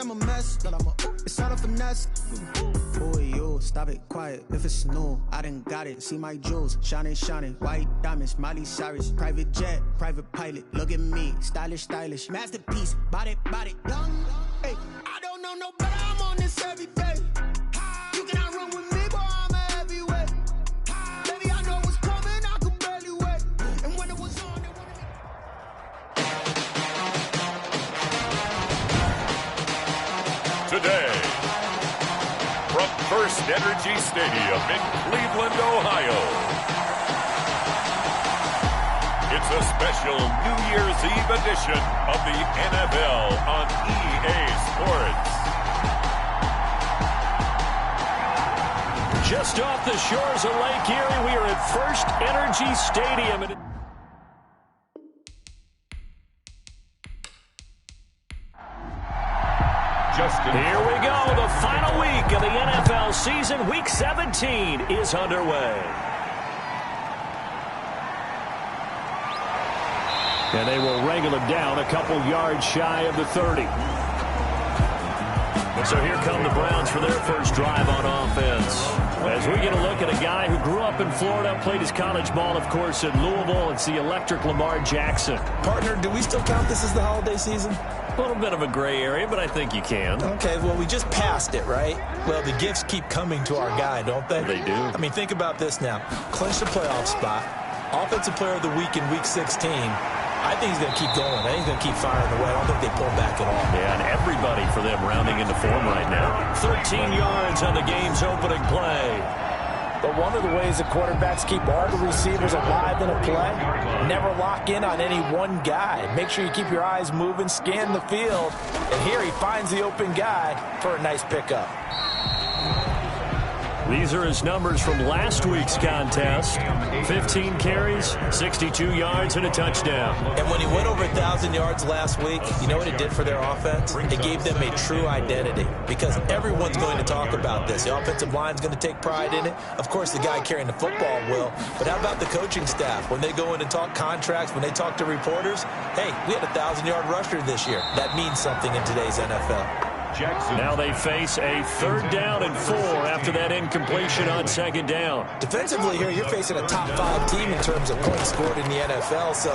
I'm a mess, it's not a finesse. Boy, you, stop it, quiet, if it's new, I done got it, see my jewels, shining, white diamonds, Miley Cyrus, private jet, private pilot, look at me, stylish, masterpiece, body, young, hey, I don't know no better, I'm on this every day, you cannot run with me, boy, I'm a heavyweight, baby, I know what's coming, I could barely wait, and when it was on, it wanted me. Today, from First Energy Stadium in Cleveland, Ohio, it's a special New Year's Eve edition of the NFL on EA Sports. Just off the shores of Lake Erie, we are at First Energy Stadium. Here we go. The final week of the NFL season. Week 17 is underway. And they will wrangle it down a couple yards shy of the 30. And so here come the Browns for their first drive on offense. As we get a look at a guy who grew up in Florida, played his college ball, of course, in Louisville. It's the electric Lamar Jackson. Partner, do we still count this as the holiday season? A little bit of a gray area, but I think you can. Okay, well, we just passed it, right? Well, the gifts keep coming to our guy, don't they? They do. I mean, think about this now. Clinch the playoff spot. Offensive player of the week in Week 16. I think he's going to keep going. I think he's going to keep firing away. I don't think they pull back at all. Yeah, and everybody for them rounding into form right now. 13 yards on the game's opening play. But one of the ways the quarterbacks keep all the receivers alive in a play, never lock in on any one guy. Make sure you keep your eyes moving, scan the field. And here he finds the open guy for a nice pickup. These are his numbers from last week's contest. 15 carries, 62 yards, and a touchdown. And when he went over 1,000 yards last week, you know what it did for their offense? It gave them a true identity because everyone's going to talk about this. The offensive line's going to take pride in it. Of course, the guy carrying the football will. But how about the coaching staff? When they go in and talk contracts, when they talk to reporters, hey, we had a 1,000-yard rusher this year. That means something in today's NFL. Jackson. Now they face a 3rd down and 4 after that incompletion on 2nd down. Defensively here, you're facing a top 5 team in terms of points scored in the NFL. So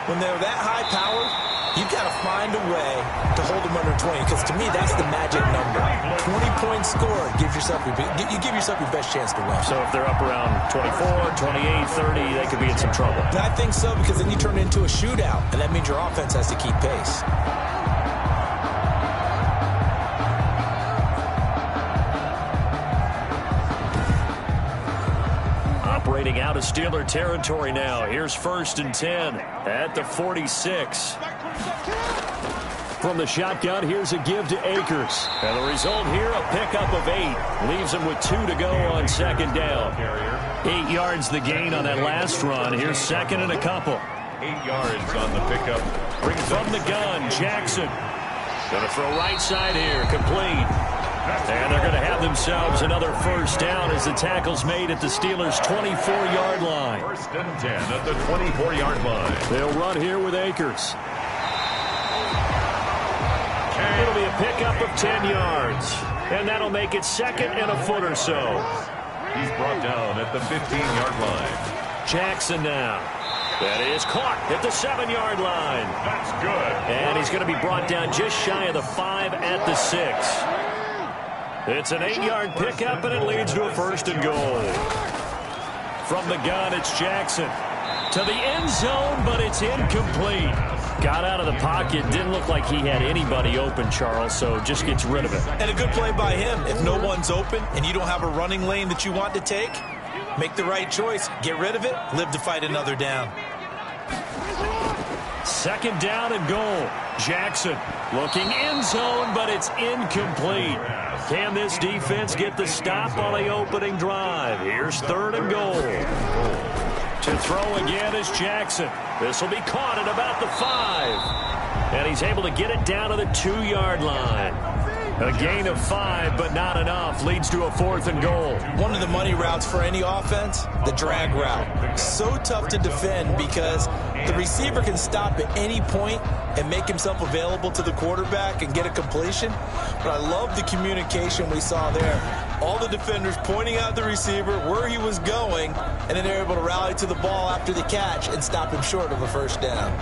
when they're that high powered, you've got to find a way to hold them under 20. Because to me, that's the magic number. 20 points scored, you give yourself your best chance to win. So if they're up around 24, 28, 30, they could be in some trouble. I think so, because then you turn it into a shootout, and that means your offense has to keep pace. Operating out of Steeler territory now. Here's 1st and 10 at the 46. From the shotgun, here's a give to Akers. And the result here, a pickup of 8. Leaves him with 2 to go on 2nd down. 8 yards the gain on that last run. Here's 2nd and a couple. 8 yards on the pickup. Brings from the gun, Jackson. Going to throw right side here, complete. And they're going to have themselves another 1st down as the tackle's made at the Steelers' 24-yard line. 1st and 10 at the 24-yard line. They'll run here with Akers. It'll be a pickup of 10 yards. And that'll make it 2nd and a foot or so. He's brought down at the 15-yard line. Jackson now. That is caught at the 7-yard line. That's good. And he's going to be brought down just shy of the 5 at the 6. It's an 8-yard pickup, and it leads to a 1st and goal. From the gun, it's Jackson. To the end zone, but it's incomplete. Got out of the pocket. Didn't look like he had anybody open, Charles, so just gets rid of it. And a good play by him. If no one's open and you don't have a running lane that you want to take, make the right choice. Get rid of it. Live to fight another down. 2nd down and goal. Jackson looking end zone, but it's incomplete. Can this defense get the stop on the opening drive? Here's 3rd and goal. To throw again is Jackson. This will be caught at about the 5. And he's able to get it down to the 2-yard line. A gain of 5, but not enough. Leads to a 4th and goal. One of the money routes for any offense, the drag route. So tough to defend because The receiver can stop at any point and make himself available to the quarterback and get a completion. But I love the communication we saw there. All the defenders pointing out the receiver where he was going, and then they're able to rally to the ball after the catch and stop him short of a first down.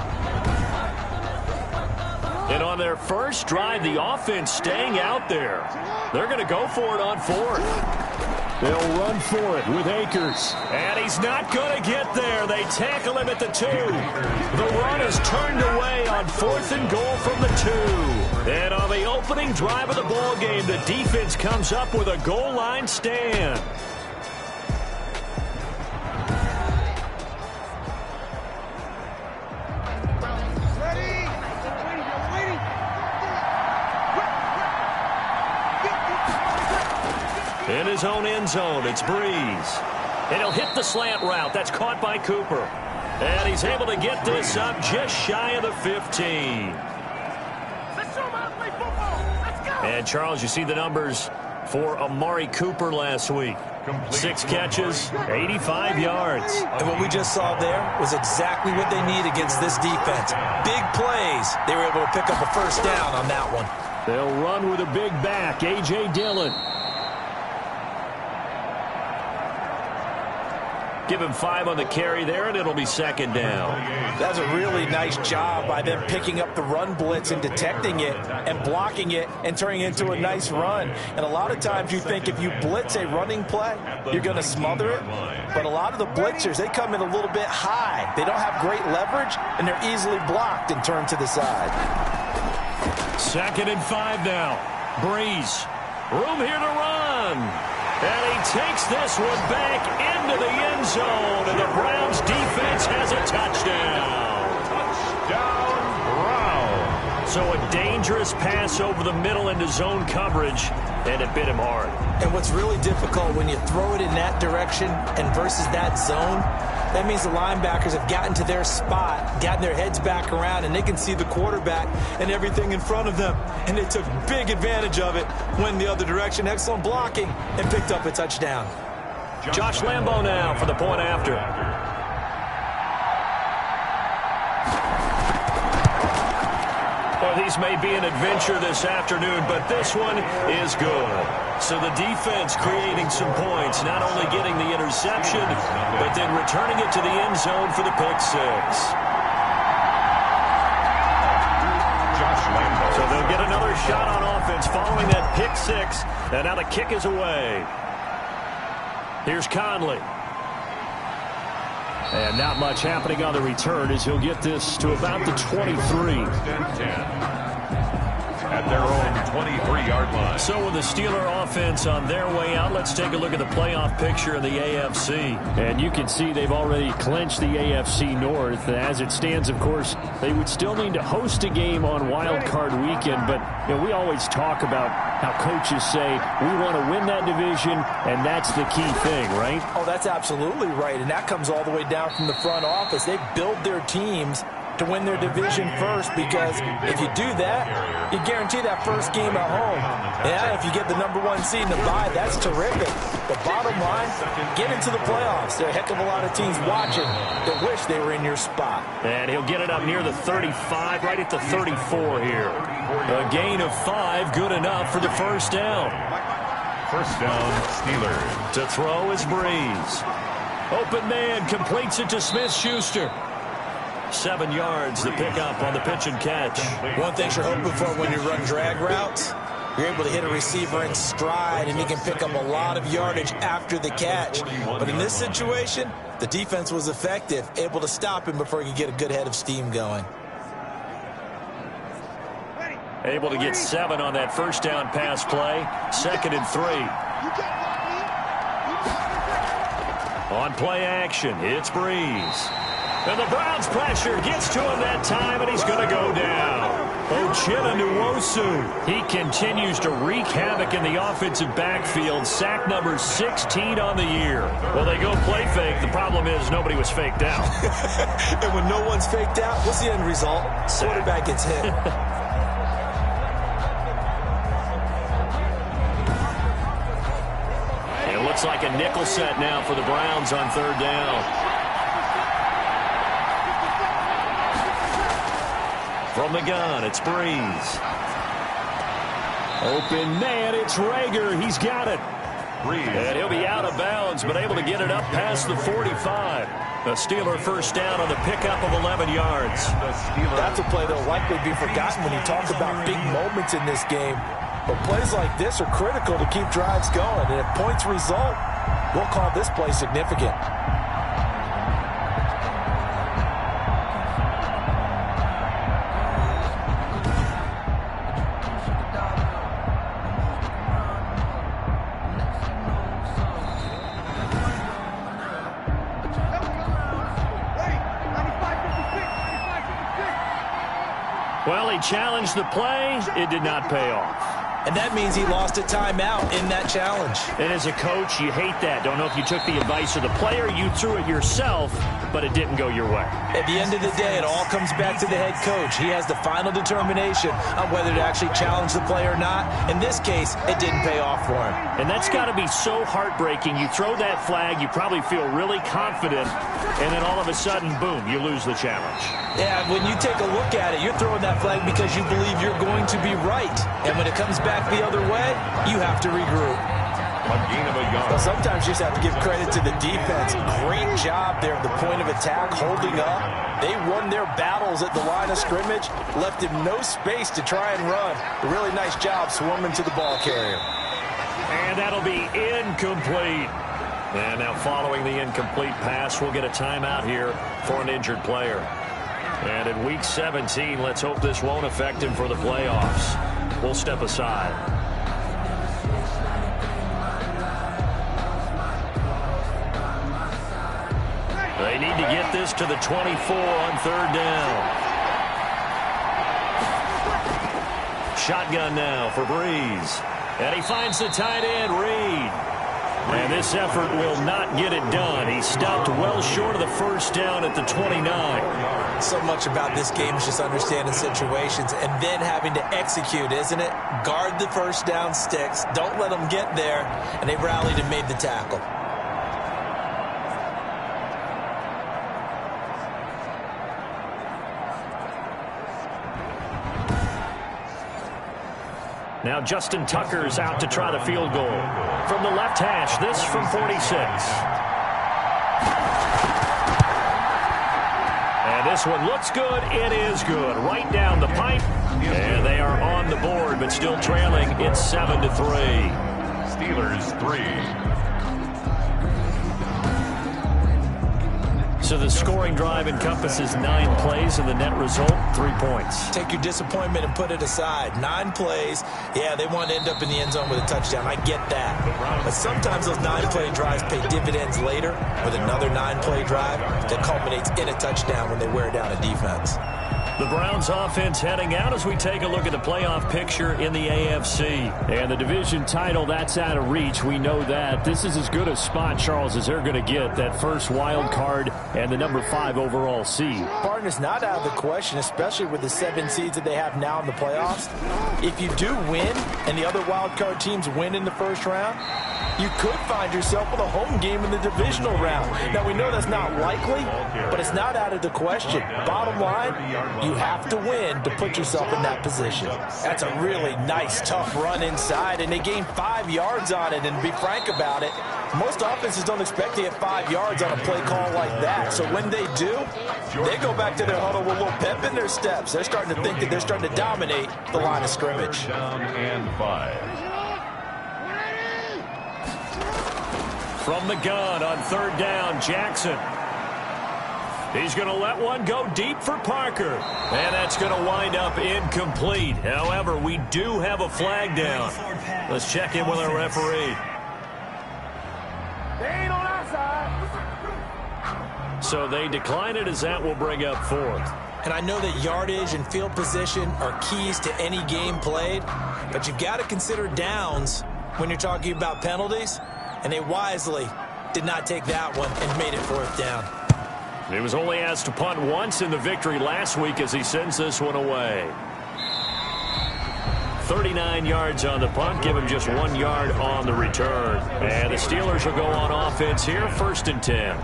And on their first drive, the offense staying out there. They're going to go for it on fourth. They'll run for it with Akers. And he's not going to get there. They tackle him at the 2. The run is turned away on 4th and goal from the 2. And on the opening drive of the ball game, the defense comes up with a goal line stand. In his own end zone, it's Breeze. And he'll hit the slant route. That's caught by Cooper. And he's able to get this up just shy of the 15. And, Charles, you see the numbers for Amari Cooper last week. 6 catches, 85 yards. And what we just saw there was exactly what they need against this defense. Big plays. They were able to pick up a first down on that one. They'll run with a big back, A.J. Dillon. Give him 5 on the carry there, and it'll be second down. That's a really nice job by them picking up the run blitz and detecting it and blocking it and turning it into a nice run. And a lot of times you think if you blitz a running play, you're going to smother it. But a lot of the blitzers, they come in a little bit high. They don't have great leverage, and they're easily blocked and turned to the side. 2nd and 5 now. Breeze. Room here to run. And he takes this one back into the end zone, and the Browns defense has a touchdown. Touchdown, Browns. So a dangerous pass over the middle into zone coverage, and it bit him hard. And what's really difficult when you throw it in that direction and versus that zone, that means the linebackers have gotten to their spot, gotten their heads back around, and they can see the quarterback and everything in front of them. And they took big advantage of it, went the other direction, excellent blocking, and picked up a touchdown. Josh Lambo now for the point after. Well, these may be an adventure this afternoon, but this one is good. So the defense creating some points, not only getting the interception, but then returning it to the end zone for the pick 6. So they'll get another shot on offense following that pick 6, and now the kick is away. Here's Conley. And not much happening on the return as he'll get this to about the 23. At their own 23-yard line. So with the Steeler offense on their way out, let's take a look at the playoff picture in the AFC. And you can see they've already clinched the AFC North. As it stands, of course, they would still need to host a game on Wild Card Weekend. But you know, we always talk about how coaches say we want to win that division, and that's the key thing, right? Oh, that's absolutely right. And that comes all the way down from the front office. They build their teams to win their division first, because if you do that, you guarantee that first game at home. Yeah, if you get the #1 seed in the bye, that's terrific. But bottom line, get into the playoffs. There are a heck of a lot of teams watching that wish they were in your spot. And he'll get it up near the 35, right at the 34 here. A gain of 5, good enough for the first down. First down, Steelers. To throw is Breeze. Open man, completes it to Smith-Schuster. 7 yards, the pickup on the pitch and catch. One thing you're hoping for when you run drag routes, you're able to hit a receiver in stride, and he can pick up a lot of yardage after the catch. But in this situation, the defense was effective, able to stop him before he could get a good head of steam going. Able to get 7 on that first down pass play. 2nd and 3. On play action, it's Breeze. And the Browns pressure gets to him that time, and he's going to go down. Uchenna Nwosu. He continues to wreak havoc in the offensive backfield. Sack number 16 on the year. Well, they go play fake. The problem is nobody was faked out. And when no one's faked out, what's the end result? Quarterback gets hit. It looks like a nickel set now for the Browns on 3rd down. From the gun, it's Breeze. Open man, it's Reagor. He's got it. And he'll be out of bounds, but able to get it up past the 45. A Steeler first down on the pickup of 11 yards. That's a play that will likely be forgotten when you talk about big moments in this game. But plays like this are critical to keep drives going. And if points result, we'll call this play significant. Well, he challenged the play. It did not pay off. And that means he lost a timeout in that challenge. And as a coach, you hate that. Don't know if you took the advice of the player, you threw it yourself, but it didn't go your way. At the end of the day, it all comes back to the head coach. He has the final determination on whether to actually challenge the play or not. In this case, it didn't pay off for him. And that's got to be so heartbreaking. You throw that flag, you probably feel really confident, and then all of a sudden, boom, you lose the challenge. Yeah, when you take a look at it, you're throwing that flag because you believe you're going to be right. And when it comes back the other way, you have to regroup. Well, sometimes you just have to give credit to the defense. Great job there at the point of attack, holding up. They won their battles at the line of scrimmage, left him no space to try and run. A really nice job swarming to the ball carrier. And that'll be incomplete. And now following the incomplete pass, we'll get a timeout here for an injured player. And in Week 17, let's hope this won't affect him for the playoffs. We'll step aside. They need to get this to the 24 on third down. Shotgun now for Breeze. And he finds the tight end, Reed. And this effort will not get it done. He stopped well short of the first down at the 29. So much about this game is just understanding situations and then having to execute, isn't it? Guard the first down sticks. Don't let them get there. And they rallied and made the tackle. Now Justin Tucker's out to try the field goal. From the left hash, this from 46. And this one looks good. It is good. Right down the pipe. And they are on the board, but still trailing. It's 7-3. Steelers 3. So the scoring drive encompasses 9 plays, and the net result, 3 points. Take your disappointment and put it aside. 9 plays. Yeah, they want to end up in the end zone with a touchdown. I get that. But sometimes those 9-play drives pay dividends later with another 9-play drive that culminates in a touchdown when they wear down a defense. The Browns offense heading out as we take a look at the playoff picture in the AFC. And the division title, that's out of reach. We know that. This is as good a spot, Charles, as they're going to get. That first wild card and the number 5 overall seed. Pardon is not out of the question, especially with the 7 seeds that they have now in the playoffs. If you do win and the other wild card teams win in the first round, you could find yourself with a home game in the divisional round. Now, we know that's not likely, but it's not out of the question. Bottom line, you have to win to put yourself in that position. That's a really nice, tough run inside, and they gained 5 yards on it. And to be frank about it, most offenses don't expect to get 5 yards on a play call like that. So when they do, they go back to their huddle with a little pep in their steps. They're starting to think that they're starting to dominate the line of scrimmage. And 5. From the gun on third down, Jackson. He's going to let one go deep for Parker. And that's going to wind up incomplete. However, we do have a flag down. Let's check in with our referee. They ain't on our side. So they decline it as that will bring up fourth. And I know that yardage and field position are keys to any game played, but you've got to consider downs when you're talking about penalties. And they wisely did not take that one and made it fourth down. He was only asked to punt once in the victory last week as he sends this one away. 39 yards on the punt, give him just 1 yard on the return. And the Steelers will go on offense here, 1st and 10.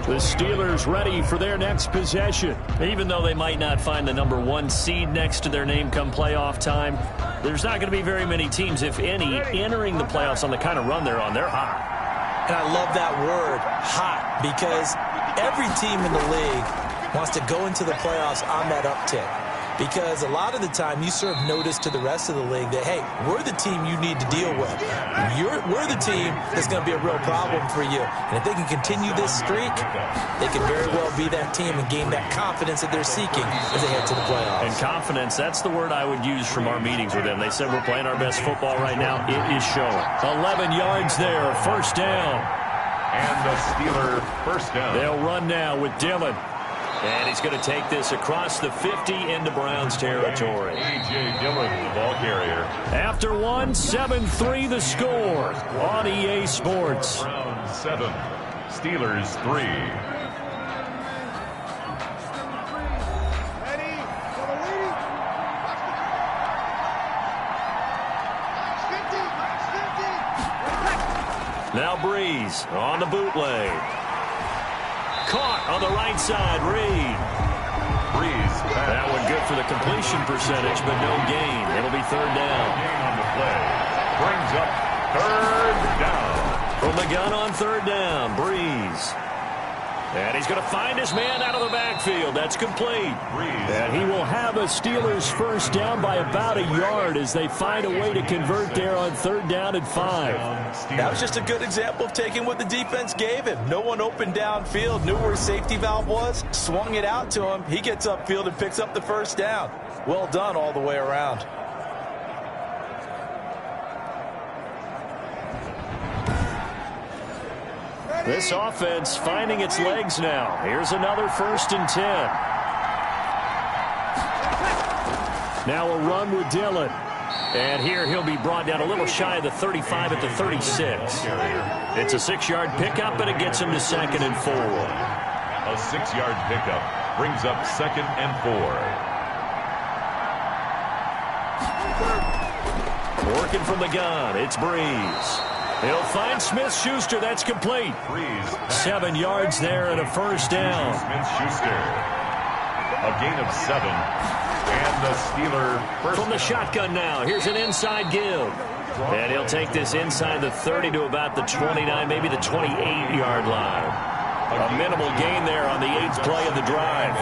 The Steelers ready for their next possession. Even though they might not find the number 1 seed next to their name come playoff time, there's not going to be very many teams, if any, entering the playoffs on the kind of run they're on. They're hot. And I love that word, hot, because every team in the league wants to go into the playoffs on that uptick. Because a lot of the time you serve notice to the rest of the league that, hey, we're the team you need to deal with. We're the team that's going to be a real problem for you. And if they can continue this streak, they can very well be that team and gain that confidence that they're seeking as they head to the playoffs. And confidence, that's the word I would use from our meetings with them. They said we're playing our best football right now. It is showing. 11 yards there, 1st down. And the Steeler 1st down. They'll run now with Dillon. And he's going to take this across the 50 into Browns territory. A.J. Dillon, the ball carrier. After 1, 7-3 the score on EA Sports. Browns 7, Steelers 3. Now Breeze on the bootleg. Caught on the right side, Reed. Breeze. That one good for the completion percentage, but no gain. It'll be 3rd down. Gain on the play. Brings up 3rd down. From the gun on 3rd down, Breeze. And he's going to find his man out of the backfield. That's complete. Breeze. And he will have a Steelers 1st down by about a yard as they find a way to convert there on 3rd down and 5. That was just a good example of taking what the defense gave him. No one opened downfield, knew where his safety valve was, swung it out to him. He gets upfield and picks up the 1st down. Well done all the way around. This offense finding its legs now. Here's another 1st and 10. Now a run with Dillon. And here he'll be brought down a little shy of the 35 at the 36. It's a 6-yard pickup, and it gets him to 2nd and 4. A 6-yard pickup brings up 2nd and 4. Working from the gun, it's Breeze. He'll find Smith-Schuster. That's complete. Breeze. 7 yards there and a 1st down. Smith-Schuster. A gain of 7. And the Steeler 1st From the shotgun now, here's an inside give. And he'll take this inside the 30 to about the 29, maybe the 28-yard line. A minimal gain there on the 8th play of the drive.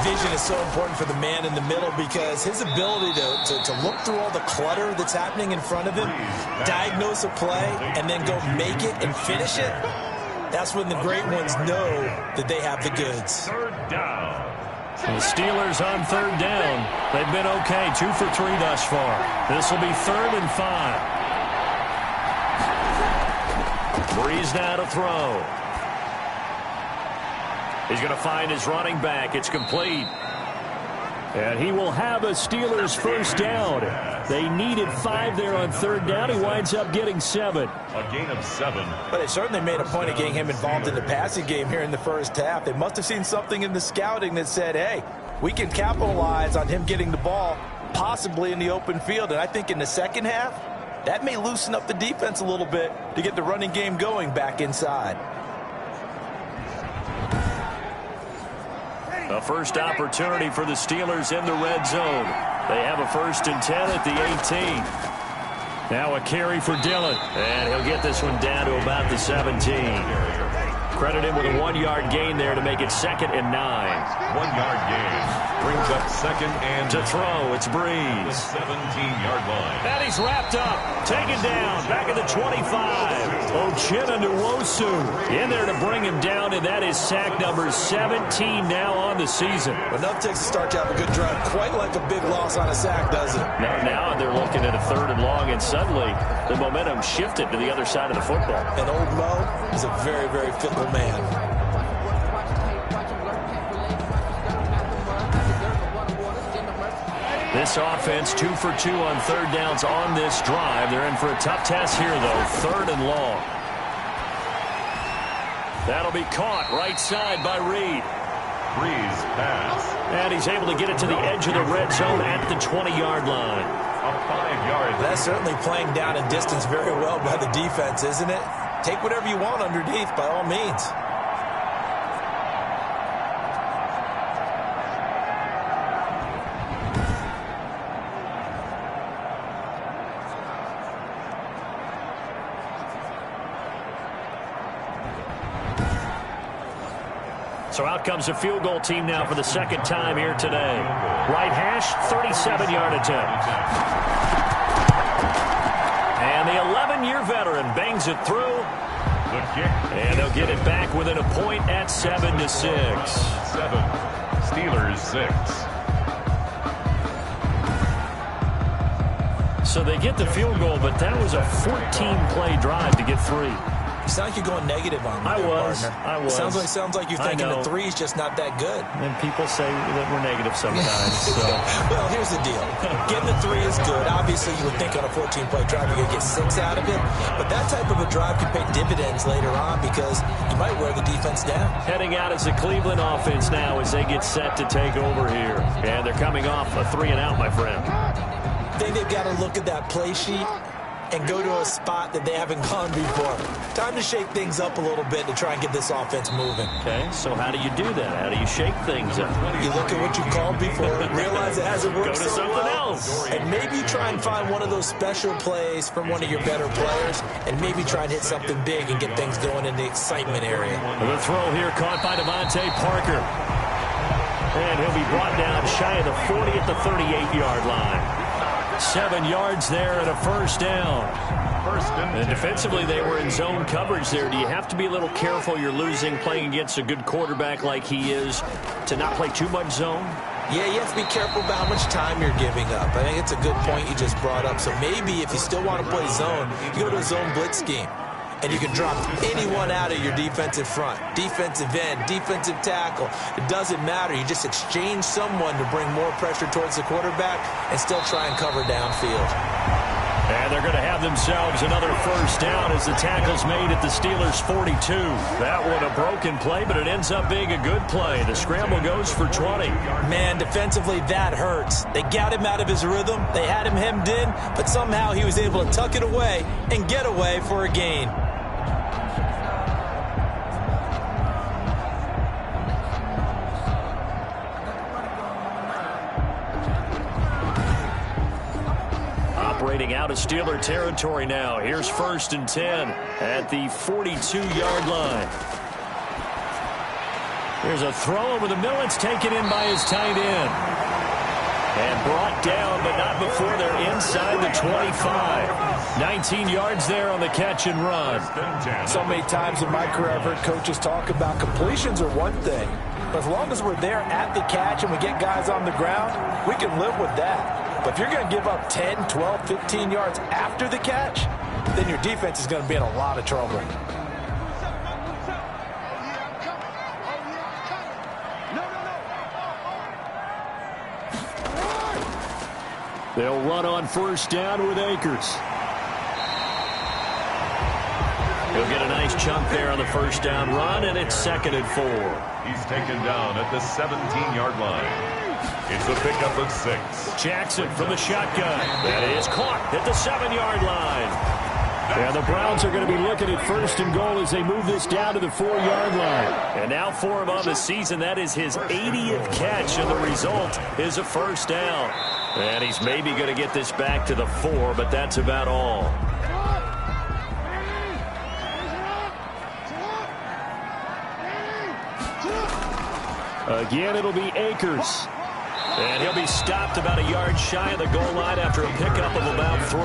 Vision is so important for the man in the middle because his ability to look through all the clutter that's happening in front of him, diagnose a play, and then go make it and finish it, that's when the great ones know that they have the goods. 3rd down. The Steelers on 3rd down. They've been okay, 2 for 3 thus far. This will be 3rd and 5. Breeze now to throw. He's going to find his running back. It's complete. And he will have a Steelers 1st down. They needed 5 there on 3rd down. He winds up getting 7. A gain of 7. But they certainly made a point of getting him involved in the passing game here in the 1st half. They must have seen something in the scouting that said, hey, we can capitalize on him getting the ball possibly in the open field. And I think in the 2nd half, that may loosen up the defense a little bit to get the running game going back inside. A first opportunity for the Steelers in the red zone. They have a 1st and 10 at the 18. Now a carry for Dillon. And he'll get this one down to about the 17. Credit him with a 1-yard gain there to make it 2nd and 9. 1-yard gain brings up 2nd and to throw. It's Breeze. The 17-yard line. And he's wrapped up. Taken down. Back at the 25. Uchenna Nwosu in there to bring him down, and that is sack number 17 now on the season. Enough takes to start to have a good drive. Quite like a big loss on a sack, doesn't it? Now they're looking at a 3rd and long, and suddenly the momentum shifted to the other side of the football. And old Mo is a very, very fickle man. This offense 2 for 2 on 3rd downs on this drive. They're in for a tough test here, though. 3rd and long. That'll be caught right side by Reed. Breeze pass. And he's able to get it to the edge of the red zone at the 20-yard line. A 5 yards. That's certainly playing down and distance very well by the defense, isn't it? Take whatever you want underneath by all means. So out comes a field goal team now for the second time here today. Right hash, 37-yard attempt. And the 11-year veteran bangs it through. And they'll get it back within a point at 7-6. 7. Steelers 6. So they get the field goal, but that was a 14-play drive to get 3. You sound like you're going negative on me. I was. Sounds like you're thinking the 3 is just not that good. And people say that we're negative sometimes. So. Well, here's the deal. Getting the 3 is good. Obviously, you would think on a 14-play drive you're going to get 6 out of it. But that type of a drive can pay dividends later on because you might wear the defense down. Heading out is the Cleveland offense now as they get set to take over here. And they're coming off a 3-and-out, my friend. I think they've got to look at that play sheet and go to a spot that they haven't gone before. Time to shake things up a little bit to try and get this offense moving. Okay, so how do you do that? How do you shake things up? You look at what you called before, realize it hasn't worked so something else. And maybe you try and find one of those special plays from one of your better players, and maybe try and hit something big and get things going in the excitement area. The throw here caught by Devontae Parker. And he'll be brought down shy of the 40 at the 38-yard line. 7 yards there and a first down. And defensively, they were in zone coverage there. Do you have to be a little careful you're losing playing against a good quarterback like he is to not play too much zone? Yeah, you have to be careful about how much time you're giving up. I think it's a good point you just brought up. So maybe if you still want to play zone, you go to a zone blitz scheme. And you can drop anyone out of your defensive front, defensive end, defensive tackle. It doesn't matter. You just exchange someone to bring more pressure towards the quarterback and still try and cover downfield. And they're going to have themselves another first down as the tackle's made at the Steelers' 42. That one a broken play, but it ends up being a good play. The scramble goes for 20. Man, defensively, that hurts. They got him out of his rhythm. They had him hemmed in, but somehow he was able to tuck it away and get away for a gain. Operating out of Steeler territory now. Here's 1st and 10 at the 42-yard line. There's a throw over the middle. It's taken in by his tight end. And brought down, but not before they're inside the 25. 19 yards there on the catch and run. So many times in my career, I've heard coaches talk about completions are one thing. But as long as we're there at the catch and we get guys on the ground, we can live with that. But if you're going to give up 10, 12, 15 yards after the catch, then your defense is going to be in a lot of trouble. They'll run on first down with Akers. He'll get a nice chunk there on the first down run, and it's 2nd and 4. He's taken down at the 17-yard line. It's a pickup of 6. Jackson from the shotgun. That is caught at the 7-yard line. And the Browns are going to be looking at 1st and goal as they move this down to the 4-yard line. And now for him on the season, that is his 80th catch, and the result is a first down. And he's maybe going to get this back to the 4, but that's about all. Again, it'll be Akers. And he'll be stopped about a yard shy of the goal line after a pickup of about 3.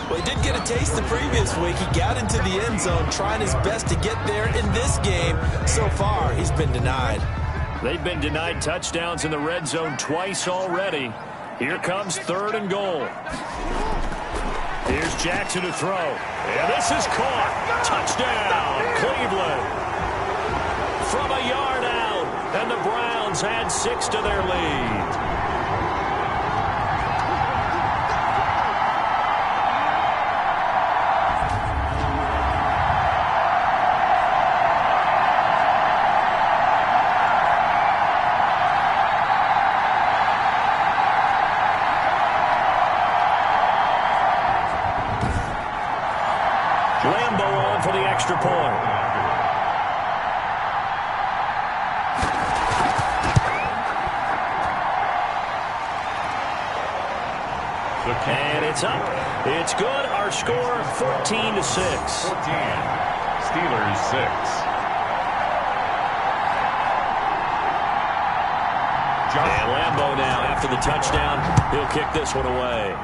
Well, he did get a taste the previous week. He got into the end zone trying his best to get there in this game. So far, he's been denied. They've been denied touchdowns in the red zone twice already. Here comes 3rd and goal. Here's Jackson to throw. And this is caught. Touchdown, Cleveland. From a yard out. And the Browns add 6 to their lead. extra point. And it's up. It's good. Our score, 14-6. 14. Steelers 6. And Lambeau now, after the touchdown, he'll kick this one away.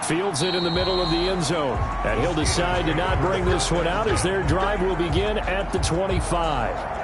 Fields it in the middle of the end zone. And he'll decide to not bring this one out as their drive will begin at the 25.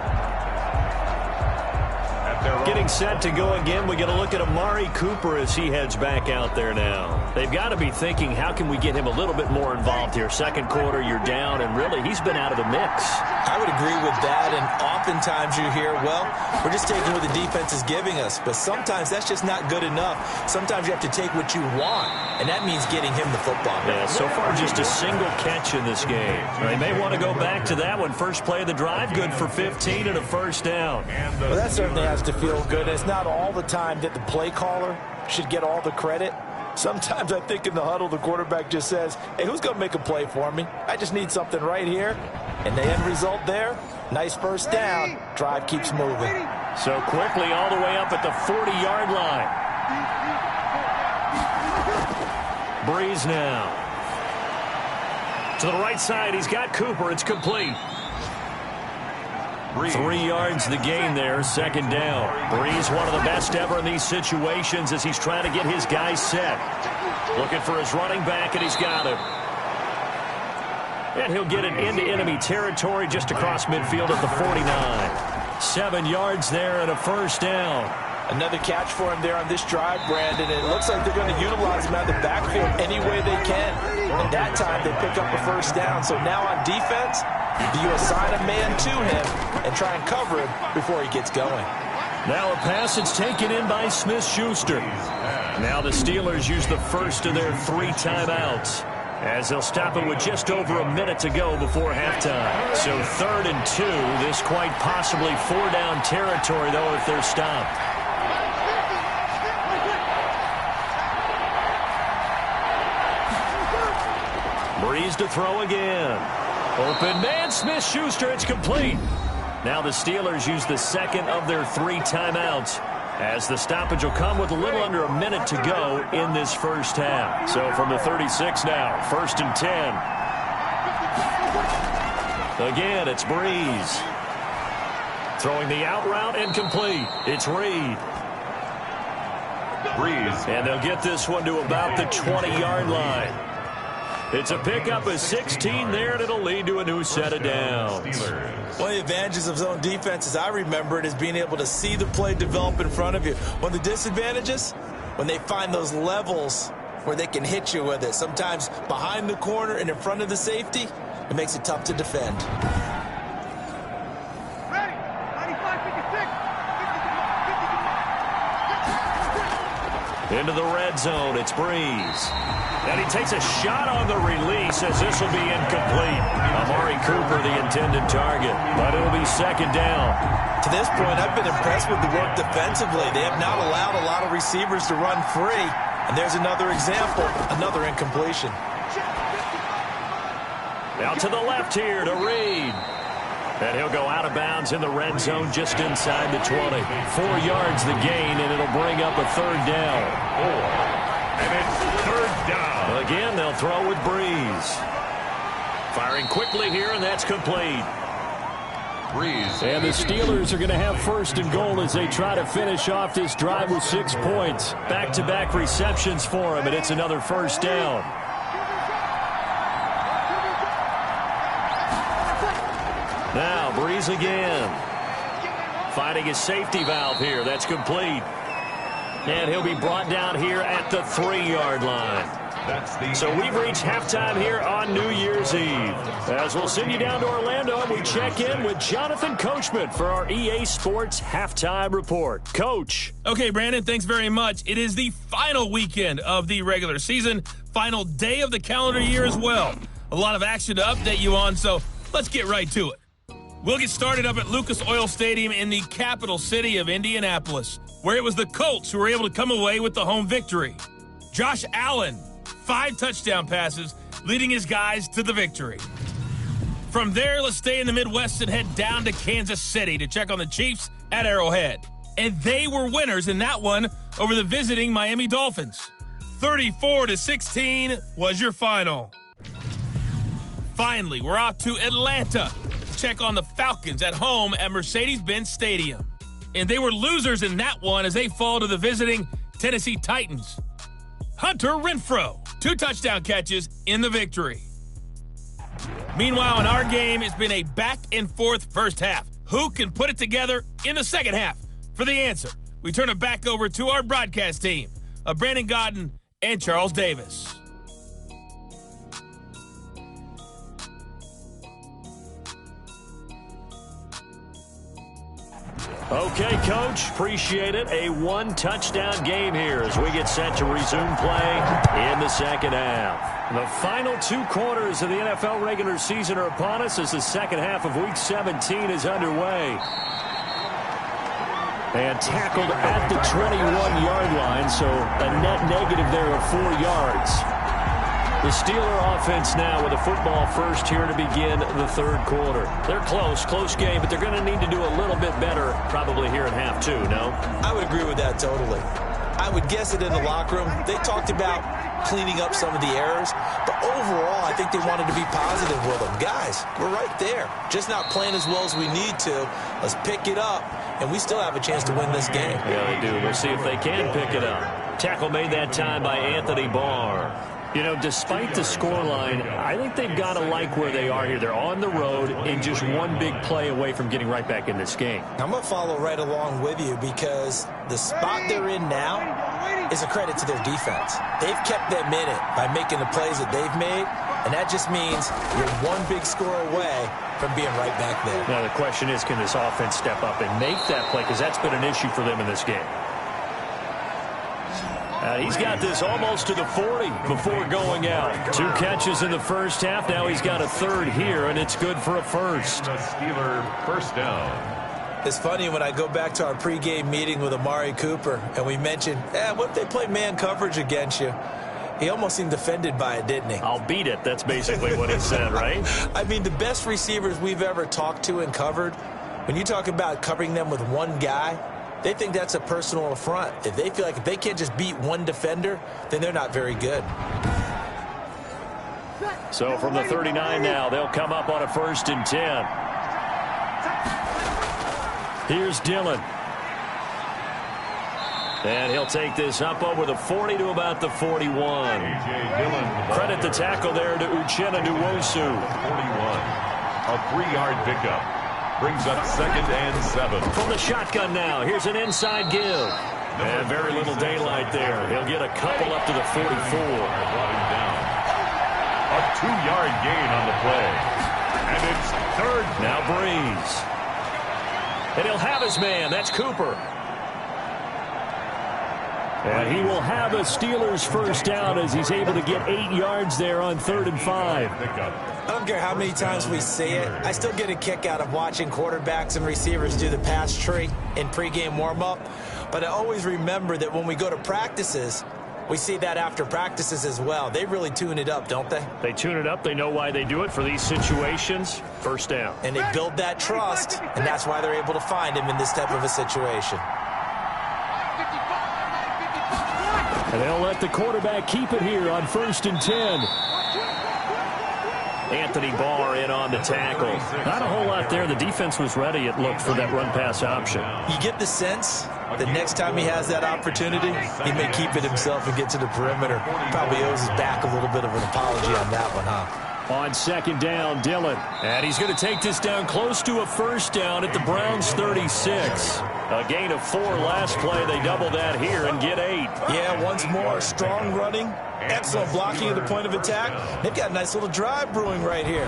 Getting set to go again. We get a look at Amari Cooper as he heads back out there now. They've got to be thinking, how can we get him a little bit more involved here? Second quarter, you're down, and really, he's been out of the mix. I would agree with that, and oftentimes you hear, well, we're just taking what the defense is giving us, but sometimes that's just not good enough. Sometimes you have to take what you want, and that means getting him the football. Yeah, so far just a single catch in this game. They may want to go back to that one. First play of the drive, good for 15 and a first down. Well, that certainly has to feel good. It's not all the time that the play caller should get all the credit. Sometimes I think in the huddle, the quarterback just says, hey, who's going to make a play for me? I just need something right here. And the end result there, nice first down. Drive keeps moving. So quickly all the way up at the 40-yard line. Breeze now. To the right side, he's got Cooper. It's complete. 3 yards the gain there, second down. Breeze, one of the best ever in these situations as he's trying to get his guys set. Looking for his running back, and he's got him. And he'll get it into enemy territory just across midfield at the 49. 7 yards there and a first down. Another catch for him there on this drive, Brandon. It looks like they're going to utilize him out of the backfield any way they can. And that time they pick up a first down. So now on defense, do you assign a man to him and try and cover him before he gets going? Now a pass that's taken in by Smith-Schuster. Now the Steelers use the first of their 3 timeouts as they'll stop it with just over a minute to go before halftime. So 3rd and 2. This quite possibly 4-down territory, though, if they're stopped. Breeze to throw again. Open man, Smith-Schuster, it's complete. Now the Steelers use the second of their 3 timeouts as the stoppage will come with a little under a minute to go in this first half. So from the 36 now, 1st and 10. Again, it's Breeze. Throwing the out route and complete. It's Reed. Breeze. And they'll get this one to about the 20-yard line. It's a pickup of 16 there, and it'll lead to a new set of downs. One of the advantages of zone defense, as I remember it, is being able to see the play develop in front of you. One of the disadvantages, when they find those levels where they can hit you with it, sometimes behind the corner and in front of the safety, it makes it tough to defend. Ready, 95, 56. Into the red zone, it's Breeze. And he takes a shot on the release as this will be incomplete. Amari Cooper, the intended target, but it'll be second down. To this point, I've been impressed with the work defensively. They have not allowed a lot of receivers to run free. And there's another example, another incompletion. Now to the left here to Reed. And he'll go out of bounds in the red zone just inside the 20. 4 yards the gain, and it'll bring up a 3rd down. And it's 3rd down. Again, they'll throw with Breeze. Firing quickly here, and that's complete. Breeze. And the Steelers are going to have 1st and goal as they try to finish off this drive with 6 points. Back-to-back receptions for him, and it's another first down. Now, Breeze again. Finding his safety valve here. That's complete. And he'll be brought down here at the 3-yard line. So we've reached halftime here on New Year's Eve. As we'll send you down to Orlando, and we check in with Jonathan Coachman for our EA Sports Halftime Report. Coach. Okay, Brandon, thanks very much. It is the final weekend of the regular season, final day of the calendar year as well. A lot of action to update you on, so let's get right to it. We'll get started up at Lucas Oil Stadium in the capital city of Indianapolis, where it was the Colts who were able to come away with the home victory. Josh Allen, 5 touchdown passes, leading his guys to the victory. From there, let's stay in the Midwest and head down to Kansas City to check on the Chiefs at Arrowhead. And they were winners in that one over the visiting Miami Dolphins. 34-16 was your final. Finally, we're off to Atlanta to check on the Falcons at home at Mercedes-Benz Stadium. And they were losers in that one as they fall to the visiting Tennessee Titans. Hunter Renfrow, 2 touchdown catches in the victory. Meanwhile, in our game, it's been a back-and-forth first half. Who can put it together in the second half? For the answer, we turn it back over to our broadcast team of Brandon Gaudin and Charles Davis. Okay, Coach, appreciate it. A 1-touchdown game here as we get set to resume play in the second half. The final 2 quarters of the NFL regular season are upon us as the second half of Week 17 is underway. And tackled at the 21-yard line, so a net negative there of 4 yards. The Steeler offense now with a football first here to begin the third quarter. They're close game, but they're going to need to do a little bit better probably here in half 2, no? I would agree with that totally. I would guess that in the locker room, they talked about cleaning up some of the errors, but overall, I think they wanted to be positive with them. Guys, we're right there. Just not playing as well as we need to. Let's pick it up, and we still have a chance to win this game. Yeah, they do. We'll see if they can pick it up. Tackle made that time by Anthony Barr. You know, despite the scoreline, I think they've got to like where they are here. They're on the road and just one big play away from getting right back in this game. I'm going to follow right along with you because the spot they're in now is a credit to their defense. They've kept them in it by making the plays that they've made, and that just means you're one big score away from being right back there. Now, the question is, can this offense step up and make that play? Because that's been an issue for them in this game. He's got this almost to the 40 before going out. 2 catches in the first half. Now he's got a third here, and it's good for a first. The Steeler first down. It's funny when I go back to our pregame meeting with Amari Cooper, and we mentioned, what if they play man coverage against you? He almost seemed offended by it, didn't he? I'll beat it. That's basically what he said, right? I mean, the best receivers we've ever talked to and covered, when you talk about covering them with one guy, they think that's a personal affront. If they feel like if they can't just beat one defender, then they're not very good. So from the 39 now, they'll come up on a 1st and 10. Here's Dillon. And he'll take this up over the 40 to about the 41. Credit the tackle there to Uchenna Nwosu. 41. A 3-yard pickup. Brings up 2nd and 7. From the shotgun now, here's an inside give. And very little daylight there. He'll get a couple up to the 44. Brought him down. A 2-yard gain on the play. And it's 3rd. Now Breeze. And he'll have his man. That's Cooper. And he will have a Steelers first down as he's able to get 8 yards there on 3rd and 5. I don't care how many times we say it. I still get a kick out of watching quarterbacks and receivers do the pass tree in pregame warm-up. But I always remember that when we go to practices, we see that after practices as well. They really tune it up, don't they? They tune it up. They know why they do it for these situations. First down. And they build that trust, and that's why they're able to find him in this type of a situation. And they'll let the quarterback keep it here on 1st and 10. Anthony Barr in on the tackle. Not a whole lot there. The defense was ready, it looked, for that run-pass option. You get the sense that next time he has that opportunity, he may keep it himself and get to the perimeter. Probably owes his back a little bit of an apology on that one, huh? On 2nd down, Dillon. And he's going to take this down close to a first down at the Browns' 36. A gain of 4 last play. They double that here and get 8. Yeah, once more, strong running. Excellent blocking at the point of attack. They've got a nice little drive brewing right here.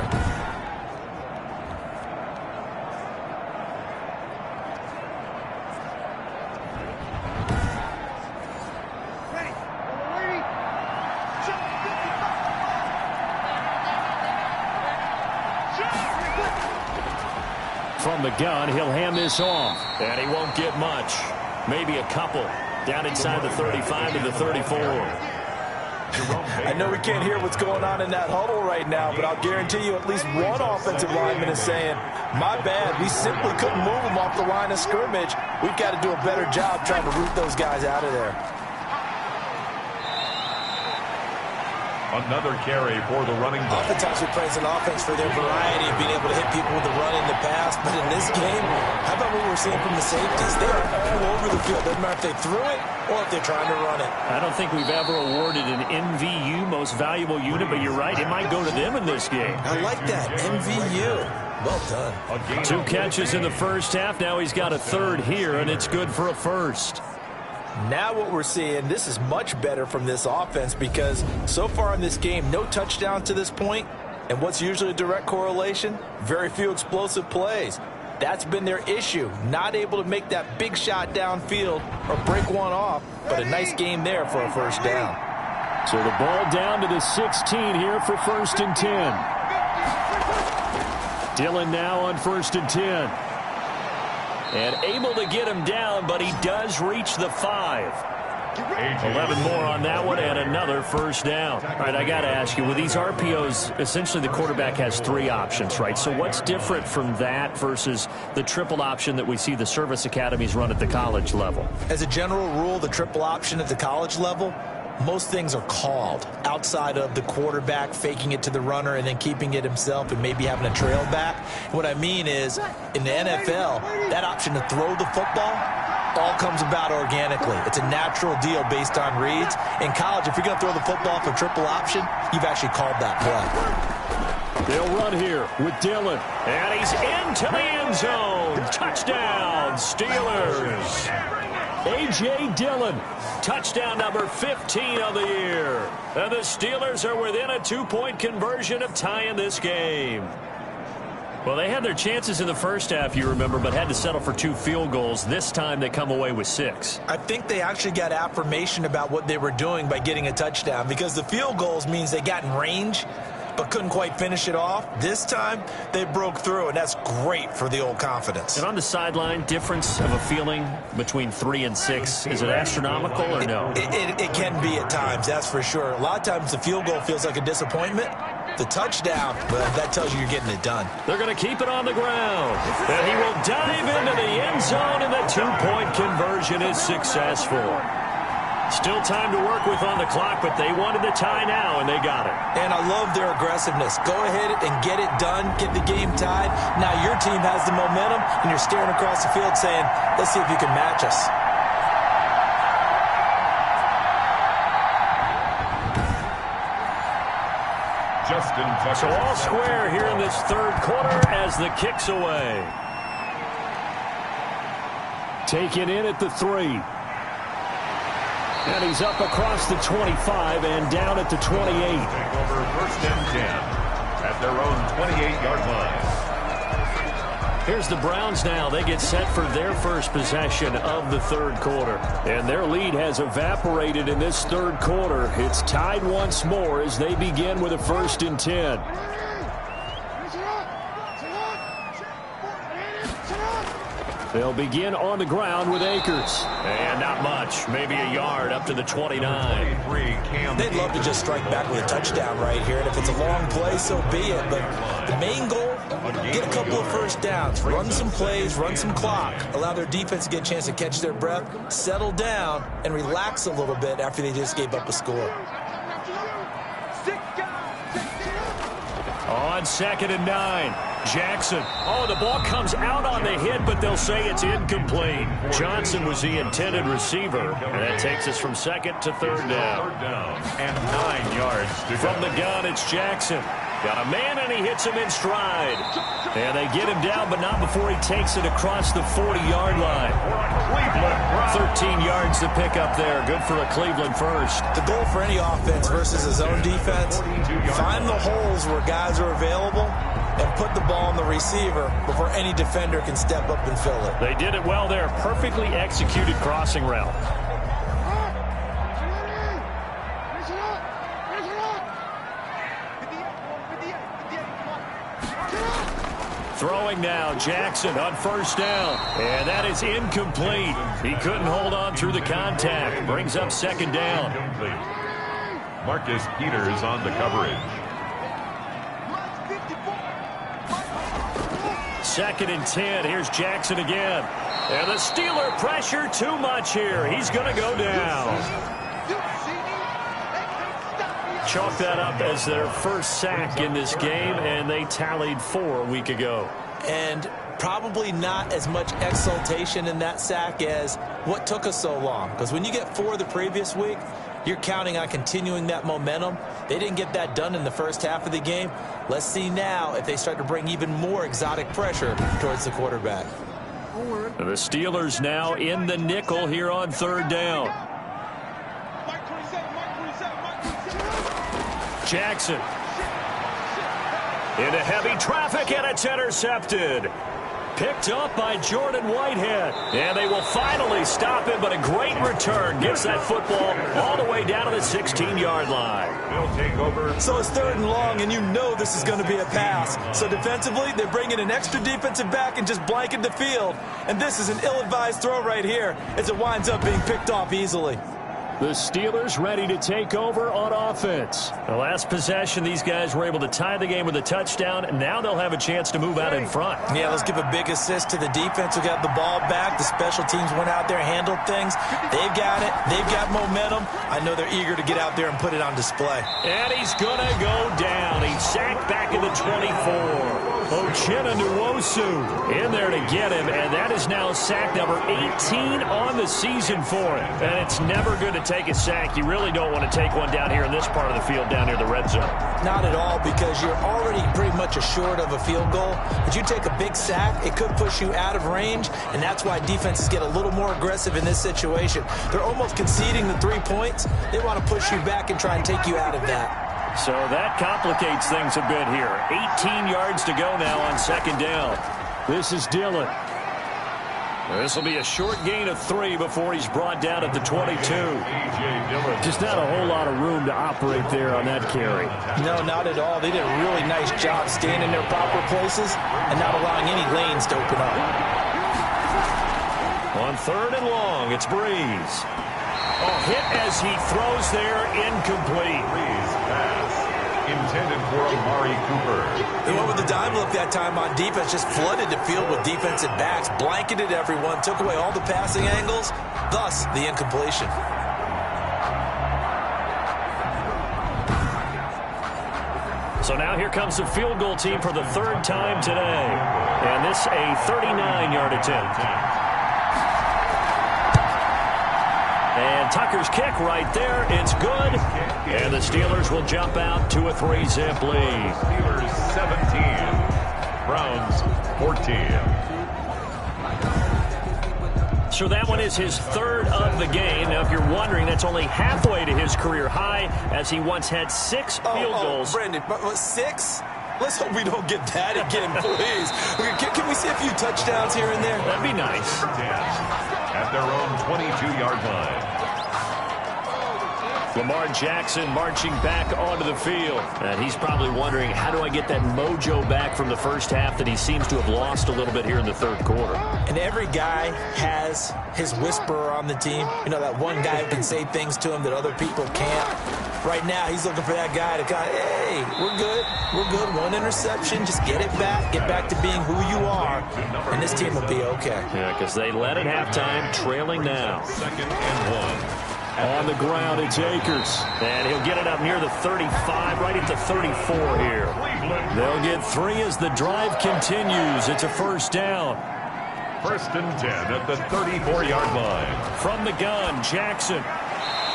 From the gun, he'll hand this off. And he won't get much. Maybe a couple. Down inside the 35 to the 34. I know we can't hear what's going on in that huddle right now, but I'll guarantee you at least one offensive lineman is saying, my bad, we simply couldn't move them off the line of scrimmage. We've got to do a better job trying to root those guys out of there. Another carry for the running back. Oftentimes we praise an offense for their variety of being able to hit people with the run in the pass. But in this game, how about what we're seeing from the safeties? They are all over the field. Doesn't matter if they threw it or if they're trying to run it. I don't think we've ever awarded an MVU, most valuable unit, but you're right. It might go to them in this game. I like that. MVU. Well done. 2 catches in the first half. Now he's got a third here, and it's good for a first. Now what we're seeing, this is much better from this offense because so far in this game, no touchdown to this point. And what's usually a direct correlation? Very few explosive plays. That's been their issue. Not able to make that big shot downfield or break one off, but a nice game there for a first down. So the ball down to the 16 here for 1st and 10. Dillon now on 1st and 10. And able to get him down, but he does reach the 5. 11 more on that one, and another first down. All right, I got to ask you, with these RPOs, essentially the quarterback has 3 options, right? So what's different from that versus the triple option that we see the service academies run at the college level? As a general rule, the triple option at the college level, most things are called outside of the quarterback faking it to the runner and then keeping it himself and maybe having a trail back. What I mean is, in the NFL, that option to throw the football all comes about organically. It's a natural deal based on reads. In college, if you're going to throw the football for triple option, you've actually called that play. They'll run here with Dillon, and he's into the end zone. Touchdown, Steelers. A.J. Dillon, touchdown number 15 of the year. And the Steelers are within a 2-point conversion of tying this game. Well, they had their chances in the first half, you remember, but had to settle for 2 field goals. This time they come away with 6. I think they actually got affirmation about what they were doing by getting a touchdown because the field goals means they got in range but couldn't quite finish it off. This time, they broke through, and that's great for the old confidence. And on the sideline, difference of a feeling between 3 and 6, is it astronomical or no? It can be at times, that's for sure. A lot of times the field goal feels like a disappointment. The touchdown, well, that tells you you're getting it done. They're going to keep it on the ground. And he will dive into the end zone, and the 2-point conversion is successful. Still time to work with on the clock, but they wanted the tie now, and they got it. And I love their aggressiveness. Go ahead and get it done, get the game tied. Now your team has the momentum, and you're staring across the field saying, let's see if you can match us. So all square here in this third quarter as the kick's away. Taken in at the 3. And he's up across the 25 and down at the 28. Over 1st and 10 at their own 28-yard line. Here's the Browns now. They get set for their first possession of the third quarter. And their lead has evaporated in this third quarter. It's tied once more as they begin with a 1st and 10. They'll begin on the ground with Akers. And not much. Maybe a yard up to the 29. They'd love to just strike back with a touchdown right here. And if it's a long play, so be it. But the main goal, get a couple of first downs. Run some plays, run some clock. Allow their defense to get a chance to catch their breath, settle down, and relax a little bit after they just gave up a score. On 2nd and 9. Jackson. Oh, the ball comes out on the hit, but they'll say it's incomplete. Johnson was the intended receiver, and that takes us from 2nd to 3rd down. And 9 yards to From the gun, it's Jackson. Got a man, and he hits him in stride. And they get him down, but not before he takes it across the 40-yard line. 13 yards to pick up there. Good for a Cleveland first. The goal for any offense versus his own defense, find the holes where guys are available and put the ball on the receiver before any defender can step up and fill it. They did it well there. Perfectly executed crossing route. Throwing now, Jackson on 1st down. And that is incomplete. He couldn't hold on through the contact. Brings up 2nd down. Marcus Peters on the coverage. 2nd and 10. Here's Jackson again. And the Steeler pressure too much here. He's going to go down. Chalk that up as their first sack in this game, and they tallied 4 a week ago. And probably not as much exultation in that sack as what took us so long. Because when you get 4 the previous week, you're counting on continuing that momentum. They didn't get that done in the first half of the game. Let's see now if they start to bring even more exotic pressure towards the quarterback. The Steelers now in the nickel here on 3rd down. Jackson into heavy traffic, and it's intercepted. Picked up by Jordan Whitehead. And they will finally stop him, but a great return gets that football all the way down to the 16-yard line. He'll take over. So it's 3rd and long, and you know this is going to be a pass. So defensively, they bring in an extra defensive back and just blanket the field. And this is an ill-advised throw right here as it winds up being picked off easily. The Steelers ready to take over on offense. The last possession, these guys were able to tie the game with a touchdown, and now they'll have a chance to move out in front. Yeah, let's give a big assist to the defense who got the ball back. The special teams went out there, handled things. They've got it. They've got momentum. I know they're eager to get out there and put it on display. And he's going to go down. He's sacked back in the 24. Uchenna Nwosu in there to get him, and that is now sack number 18 on the season for him. And it's never good to take a sack. You really don't want to take one down here in this part of the field, down near the red zone. Not at all, because you're already pretty much assured of a field goal. But you take a big sack, it could push you out of range, and that's why defenses get a little more aggressive in this situation. They're almost conceding the 3 points. They want to push you back and try and take you out of that. So that complicates things a bit here. 18 yards to go now on 2nd down. This is Dillon. This will be a short gain of 3 before he's brought down at the 22. Just not a whole lot of room to operate there on that carry. No, not at all. They did a really nice job staying in their proper places and not allowing any lanes to open up. On 3rd and long, it's Breeze. Hit as he throws there, incomplete. Breeze pass intended for Amari Cooper. They went with the dime look that time on defense, just flooded the field with defensive backs, blanketed everyone, took away all the passing angles, thus the incompletion. So now here comes the field goal team for the 3rd time today. And this a 39-yard attempt. And Tucker's kick right there. It's good. And the Steelers will jump out to a 3-zip lead. Steelers 17. Browns 14. So that one is his 3rd of the game. Now, if you're wondering, that's only halfway to his career high, as he once had 6 field goals. Brendan, but 6? Let's hope we don't get that again, please. Can we see a few touchdowns here and there? That'd be nice. At their own 22-yard line. Lamar Jackson marching back onto the field. And he's probably wondering, how do I get that mojo back from the first half that he seems to have lost a little bit here in the 3rd quarter? And every guy has his whisperer on the team. You know, that one guy who can say things to him that other people can't. Right now, he's looking for that guy to kind of, hey, we're good. We're good. 1 interception. Just get it back. Get back to being who you are. And this team will be okay. Yeah, because they led at halftime, trailing now. 2nd and 1. On the ground, it's Akers. And he'll get it up near the 35, right at the 34 here. They'll get 3 as the drive continues. It's a 1st down. 1st and 10 at the 34-yard line. From the gun, Jackson.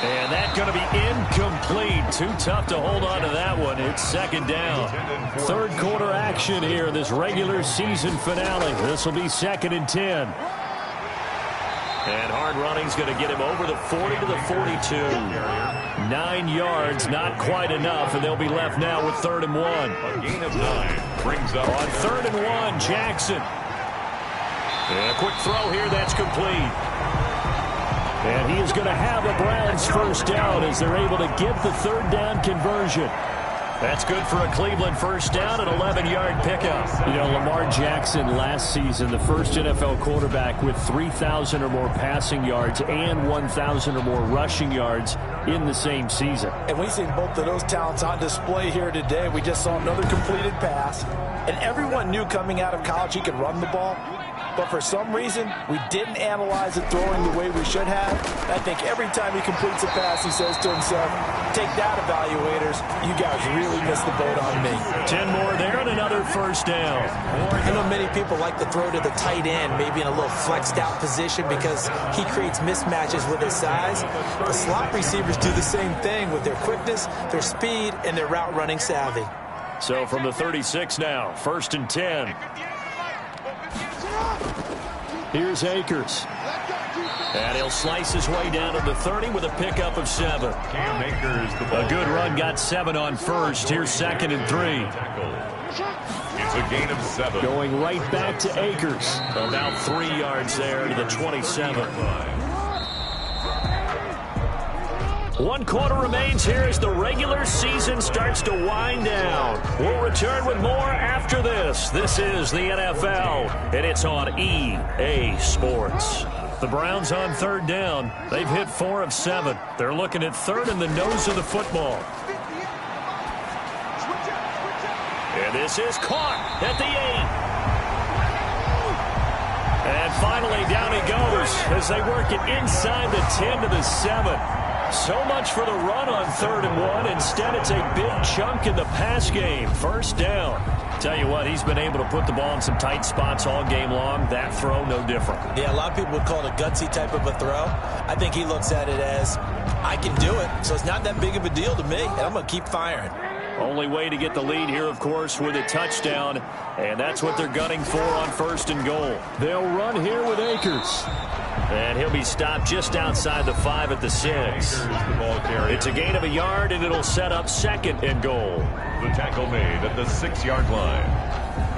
And that's going to be incomplete. Too tough to hold on to that one. It's 2nd down. 3rd quarter action here, this regular season finale. This will be 2nd and 10. And hard running's going to get him over the 40 to the 42. 9 yards, not quite enough, and they'll be left now with 3rd and 1. A gain of 9 brings up on 3rd and 1, Jackson. And a quick throw here, that's complete. And he is going to have a Browns 1st down as they're able to get the 3rd down conversion. That's good for a Cleveland first down, an 11-yard pickup. You know, Lamar Jackson last season, the first NFL quarterback with 3,000 or more passing yards and 1,000 or more rushing yards in the same season. And we've seen both of those talents on display here today. We just saw another completed pass. And everyone knew coming out of college he could run the ball. But for some reason, we didn't analyze it throwing the way we should have. I think every time he completes a pass, he says to himself, take that, evaluators. You guys really missed the boat on me. 10 more there and another first down. I know many people like to throw to the tight end, maybe in a little flexed out position because he creates mismatches with his size. But slot receivers do the same thing with their quickness, their speed, and their route running savvy. So from the 36 now, 1st and 10. Here's Akers. And he'll slice his way down to the 30 with a pickup of 7. Cam Akers, A good run, got 7 on first. Here's 2nd and 3. It's a gain of 7. Going right back to Akers. About 3 yards there to the 27. 1 quarter remains here as the regular season starts to wind down. We'll return with more after this. This is the NFL, and it's on EA Sports. The Browns on 3rd down. They've hit 4 of 7. They're looking at 3rd in the nose of the football. And this is caught at the 8. And finally down he goes as they work it inside the 10 to the 7. So much for the run on 3rd and 1. Instead, it's a big chunk in the pass game. 1st down. Tell you what, he's been able to put the ball in some tight spots all game long. That throw, no different. Yeah, a lot of people would call it a gutsy type of a throw. I think he looks at it as, I can do it, so it's not that big of a deal to me, and I'm going to keep firing. Only way to get the lead here, of course, with a touchdown, and that's what they're gunning for on 1st and goal. They'll run here with Akers. And he'll be stopped just outside the 5 at the 6. It's a gain of a yard, and it'll set up 2nd and goal. The tackle made at the 6-yard line.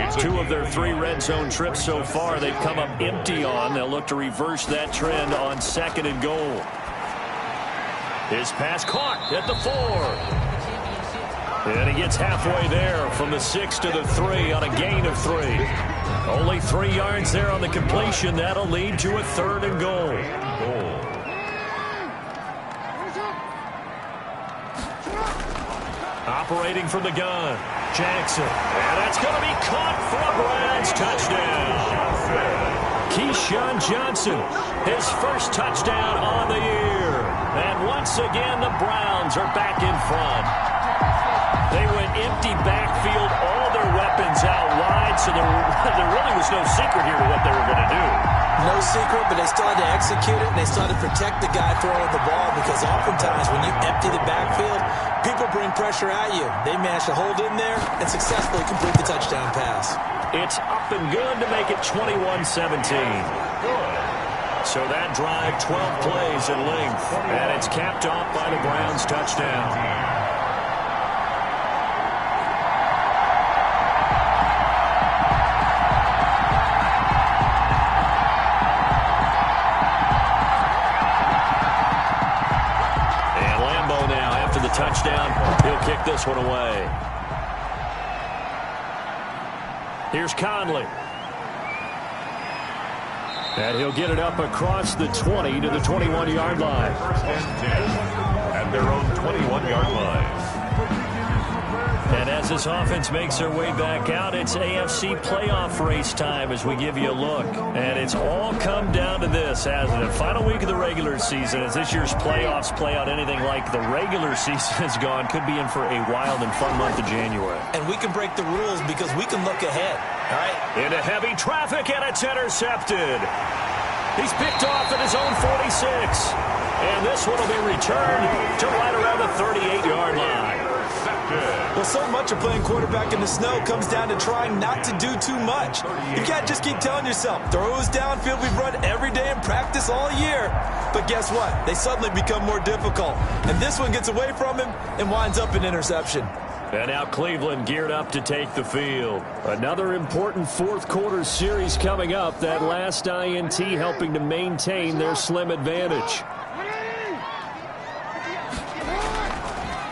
It's 2 of their 3 red zone trips so far they've come up empty on. They'll look to reverse that trend on 2nd and goal. His pass caught at the 4. And he gets halfway there from the 6 to the 3 on a gain of 3. Only 3 yards there on the completion. That'll lead to a 3rd and goal. Operating from the gun, Jackson. And that's going to be caught for a Browns touchdown. Keyshawn Johnson, his first touchdown on the year. And once again, the Browns are back in front. They went empty backfield, all their weapons out wide, so there really was no secret here to what they were going to do. No secret, but they still had to execute it, and they still had to protect the guy throwing the ball, because oftentimes when you empty the backfield, people bring pressure at you. They managed to hold in there and successfully complete the touchdown pass. It's up and good to make it 21-17. So that drive, 12 plays in length, and it's capped off by the Browns' touchdown. Touchdown. He'll kick this one away. Here's Conley. And he'll get it up across the 20 to the 21-yard line. First and 10 at their own 21-yard line. And as this offense makes their way back out, it's AFC playoff race time as we give you a look. And it's all come down to this, hasn't it? Final week of the regular season, as this year's playoffs play out anything like the regular season has gone, could be in for a wild and fun month of January. And we can break the rules because we can look ahead, all right? Into heavy traffic, and it's intercepted. He's picked off at his own 46. And this one will be returned to right around the 38-yard line. Well, so much of playing quarterback in the snow comes down to trying not to do too much. You can't just keep telling yourself, throws downfield we've run every day in practice all year. But guess what? They suddenly become more difficult. And this one gets away from him and winds up an interception. And now Cleveland geared up to take the field. Another important fourth quarter series coming up. That last INT helping to maintain their slim advantage.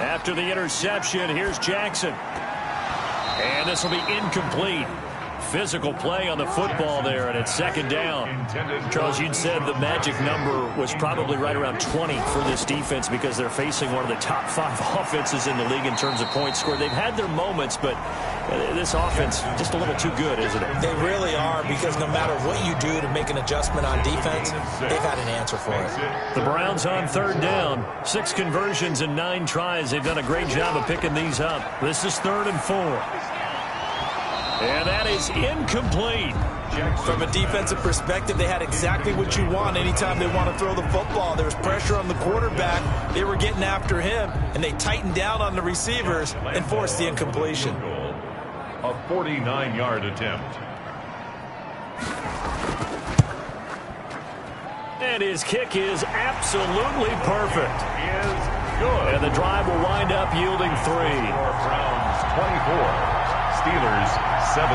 After the interception, here's Jackson. And this will be incomplete. Physical play on the football there, and it's second down. Charles, you'd said the magic number was probably right around 20 for this defense because they're facing one of the top 5 offenses in the league in terms of points scored. They've had their moments, but this offense just a little too good, isn't it? They really are, because no matter what you do to make an adjustment on defense, they've had an answer for it. The Browns on third down. 6 conversions and 9 tries. They've done a great job of picking these up. This is 3rd and 4. And that is incomplete. From a defensive perspective, they had exactly what you want anytime they want to throw the football. There was pressure on the quarterback. They were getting after him, and they tightened down on the receivers and forced the incompletion. A 49-yard attempt. And his kick is absolutely perfect. Is good. And the drive will wind up yielding 3. Browns 24. Steelers 17.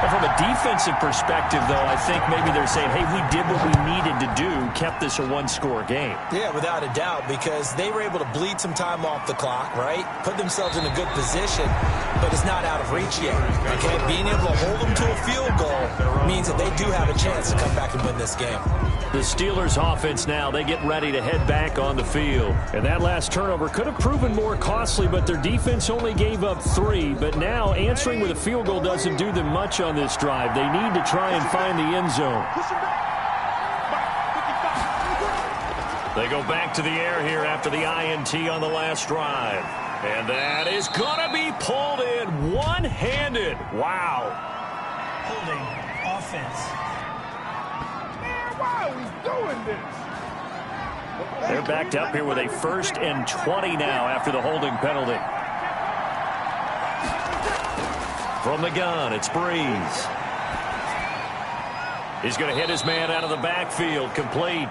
And from a defensive perspective, though, I think maybe they're saying, hey, we did what we needed to do, kept this a one-score game. Yeah, without a doubt, because they were able to bleed some time off the clock, right? Put themselves in a good position, but it's not out of reach yet. Okay, being able to hold them to a field goal means that they do have a chance to come back and win this game. The Steelers offense now, they get ready to head back on the field. And that last turnover could have proven more costly, but their defense only gave up 3. But now answering with a field goal doesn't do them much on this drive. They need to try and find the end zone. They go back to the air here after the INT on the last drive. And that is going to be pulled in one-handed. Wow. Holding offense. Why are we doing this? They're backed up here with a 1st and 20 now after the holding penalty. From the gun, it's Breeze. He's going to hit his man out of the backfield, complete.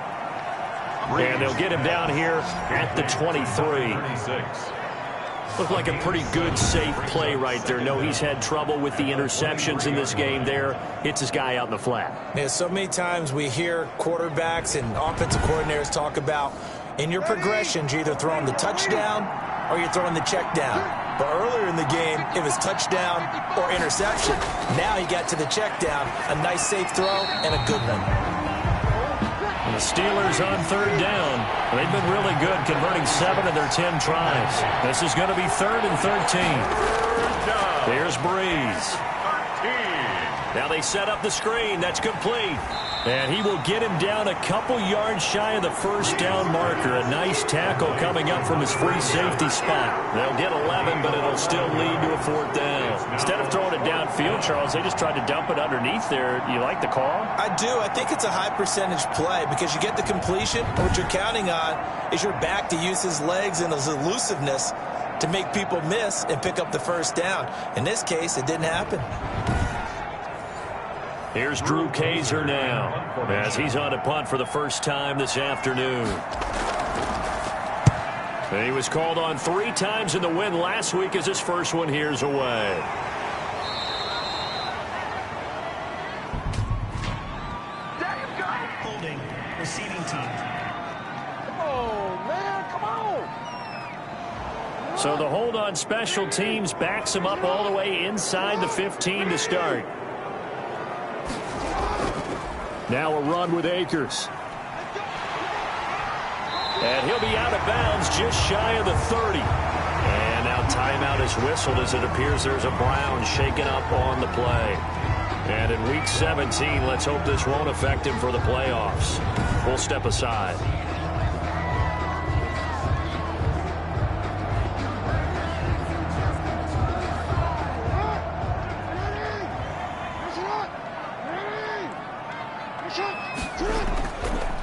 And they'll get him down here at the 23. Looked like a pretty good, safe play right there. No, he's had trouble with the interceptions in this game there. Hits his guy out in the flat. Yeah, so many times we hear quarterbacks and offensive coordinators talk about in your progressions, you're either throwing the touchdown or you're throwing the check down. But earlier in the game, it was touchdown or interception. Now he got to the check down, a nice safe throw and a good one. And the Steelers on third down. They've been really good, converting 7 of their 10 tries. This is going to be 3rd and 13. Here's Breeze. Now they set up the screen. That's complete. And he will get him down a couple yards shy of the first down marker. A nice tackle coming up from his free safety spot. They'll get 11, but it'll still lead to a 4th down. Instead of throwing it downfield, Charles, they just tried to dump it underneath there. You like the call? I do. I think it's a high percentage play because you get the completion. What you're counting on is your back to use his legs and his elusiveness to make people miss and pick up the first down. In this case, it didn't happen. Here's Drew Kaiser now as he's on a punt for the first time this afternoon. And he was called on 3 times in the win last week as his first one here's away. Holding, receiving team. Oh, man, come on. So the hold on special teams backs him up all the way inside the 15 to start. Now a run with Akers. And he'll be out of bounds just shy of the 30. And now timeout is whistled as it appears there's a Brown shaken up on the play. And in Week 17, let's hope this won't affect him for the playoffs. We'll step aside.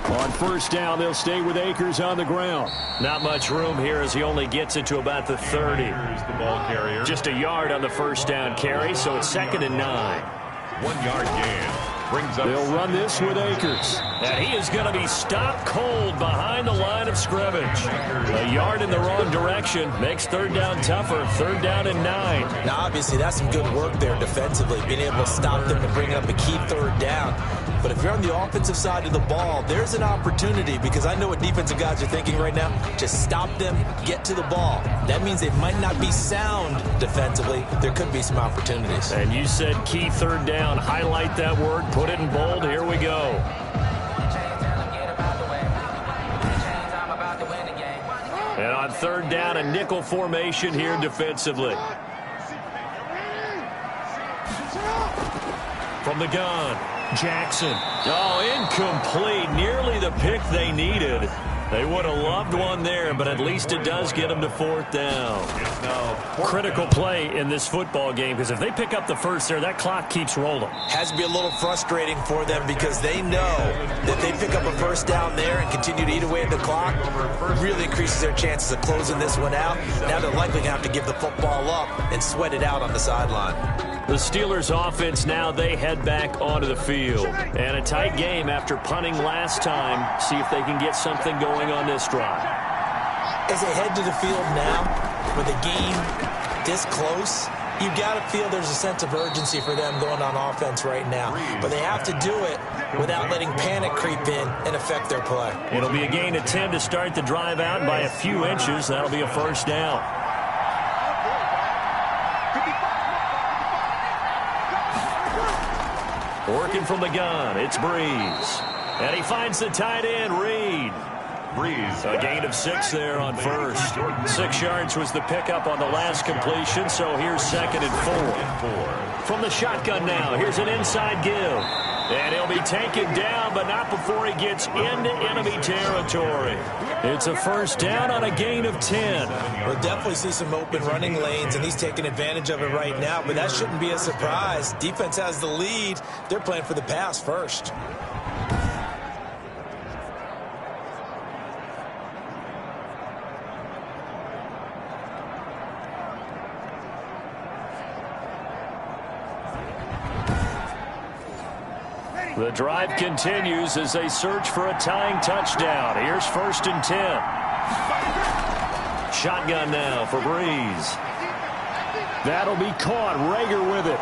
On first down, they'll stay with Akers on the ground. Not much room here as he only gets it to about the 30. Here's the ball carrier. Just a yard on the first down carry, so it's 2nd and 9. 1 yard gain. brings up. They'll run this with Akers. And he is going to be stopped cold behind the line of scrimmage. A yard in the wrong direction makes third down tougher. Third down and 9. Now, obviously, that's some good work there defensively, being able to stop them and bring up a key third down. But if you're on the offensive side of the ball, there's an opportunity, because I know what defensive guys are thinking right now. Just stop them, get to the ball. That means they might not be sound defensively. There could be some opportunities. And you said key third down. Highlight that word. Put it in bold. Here we go. And on third down, a nickel formation here defensively. From the gun, Jackson. Oh, incomplete. Nearly the pick they needed. They would have loved one there, but at least it does get them to fourth down. Critical play in this football game, because if they pick up the first there, that clock keeps rolling. Has to be a little frustrating for them, because they know that they pick up a first down there and continue to eat away at the clock, really increases their chances of closing this one out. Now they're likely going to have to give the football up and sweat it out on the sideline. The Steelers offense now, they head back onto the field. And a tight game after punting last time. See if they can get something going on this drive. As they head to the field now, with a game this close, you got to feel there's a sense of urgency for them going on offense right now. But they have to do it without letting panic creep in and affect their play. It'll be a gain of 10 to start the drive out by a few inches. That'll be a first down. Working from the gun, it's Breeze. And he finds the tight end, Reed. Breeze. A gain of 6 there on first. 6 yards was the pickup on the last completion, so here's second and 4. From the shotgun now, here's an inside give. And he'll be taken down, but not before he gets into enemy territory. It's a first down on a gain of 10. We'll definitely see some open running lanes, and he's taking advantage of it right now, but that shouldn't be a surprise. Defense has the lead. They're playing for the pass first. The drive continues as they search for a tying touchdown. Here's first and 10. Shotgun now for Breeze. That'll be caught. Rager with it.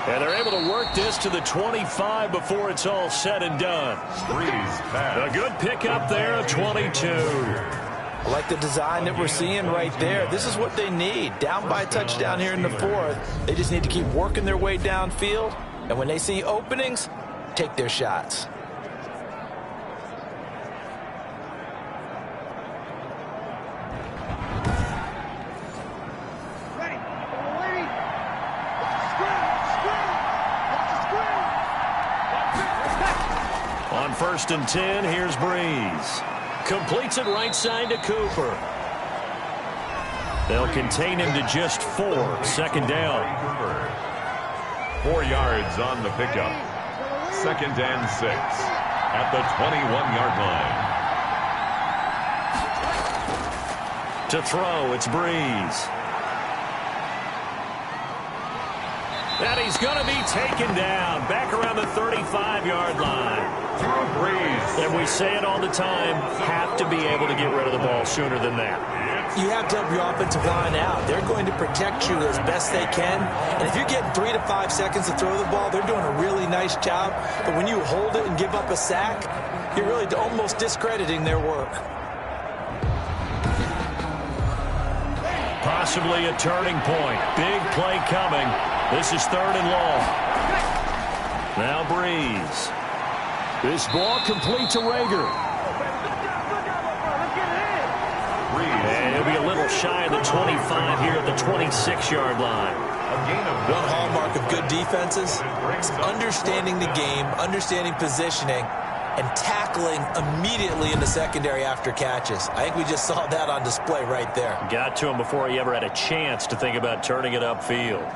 And they're able to work this to the 25 before it's all said and done. A good pickup there at 22. I like the design that we're seeing right there. This is what they need. Down by a touchdown here in the fourth. They just need to keep working their way downfield. And when they see openings, take their shots. On first and 10, here's Breeze. Completes it right side to Cooper. They'll contain him to just 4. Second down. 4 yards on the pickup. Second and 6 at the 21-yard line. To throw, it's Breeze. And he's going to be taken down back around the 35-yard line. Breeze. And we say it all the time, have to be able to get rid of the ball sooner than that. You have to help your offensive line out. They're going to protect you as best they can. And if you're getting 3 to 5 seconds to throw the ball, they're doing a really nice job. But when you hold it and give up a sack, you're really almost discrediting their work. Possibly a turning point. Big play coming. This is third and long. Now Breeze. This ball complete to Rager. And he'll be a little shy of the 25 here at the 26-yard line. One hallmark of good defenses is understanding the game, understanding positioning, and tackling immediately in the secondary after catches. I think we just saw that on display right there. Got to him before he ever had a chance to think about turning it upfield.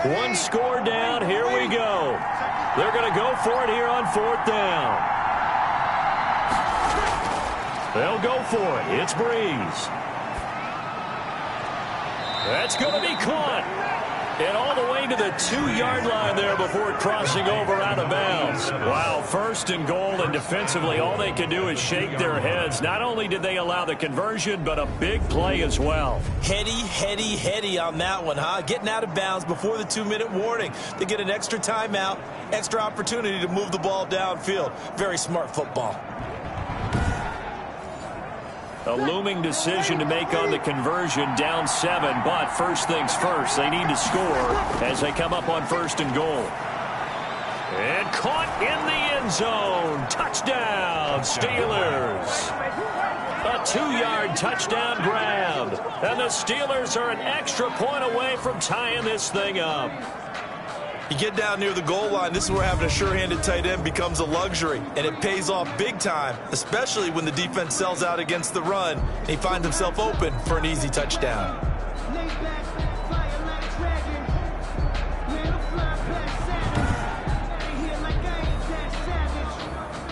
One score down. Here we go. They're going to go for it here on fourth down. They'll go for it. It's Breeze. That's going to be caught. And all the way to the 2-yard line there before crossing over out of bounds. Wow, first and goal, and defensively all they can do is shake their heads. Not only did they allow the conversion, but a big play as well. Heady on that one, huh? Getting out of bounds before the 2-minute warning. They get an extra timeout, extra opportunity to move the ball downfield. Very smart football. A looming decision to make on the conversion, down 7, but first things first, they need to score as they come up on first and goal. And caught in the end zone. Touchdown, Steelers. A 2-yard touchdown grab. And the Steelers are an extra point away from tying this thing up. You get down near the goal line, this is where having a sure-handed tight end becomes a luxury, and it pays off big time, especially when the defense sells out against the run, and he finds himself open for an easy touchdown.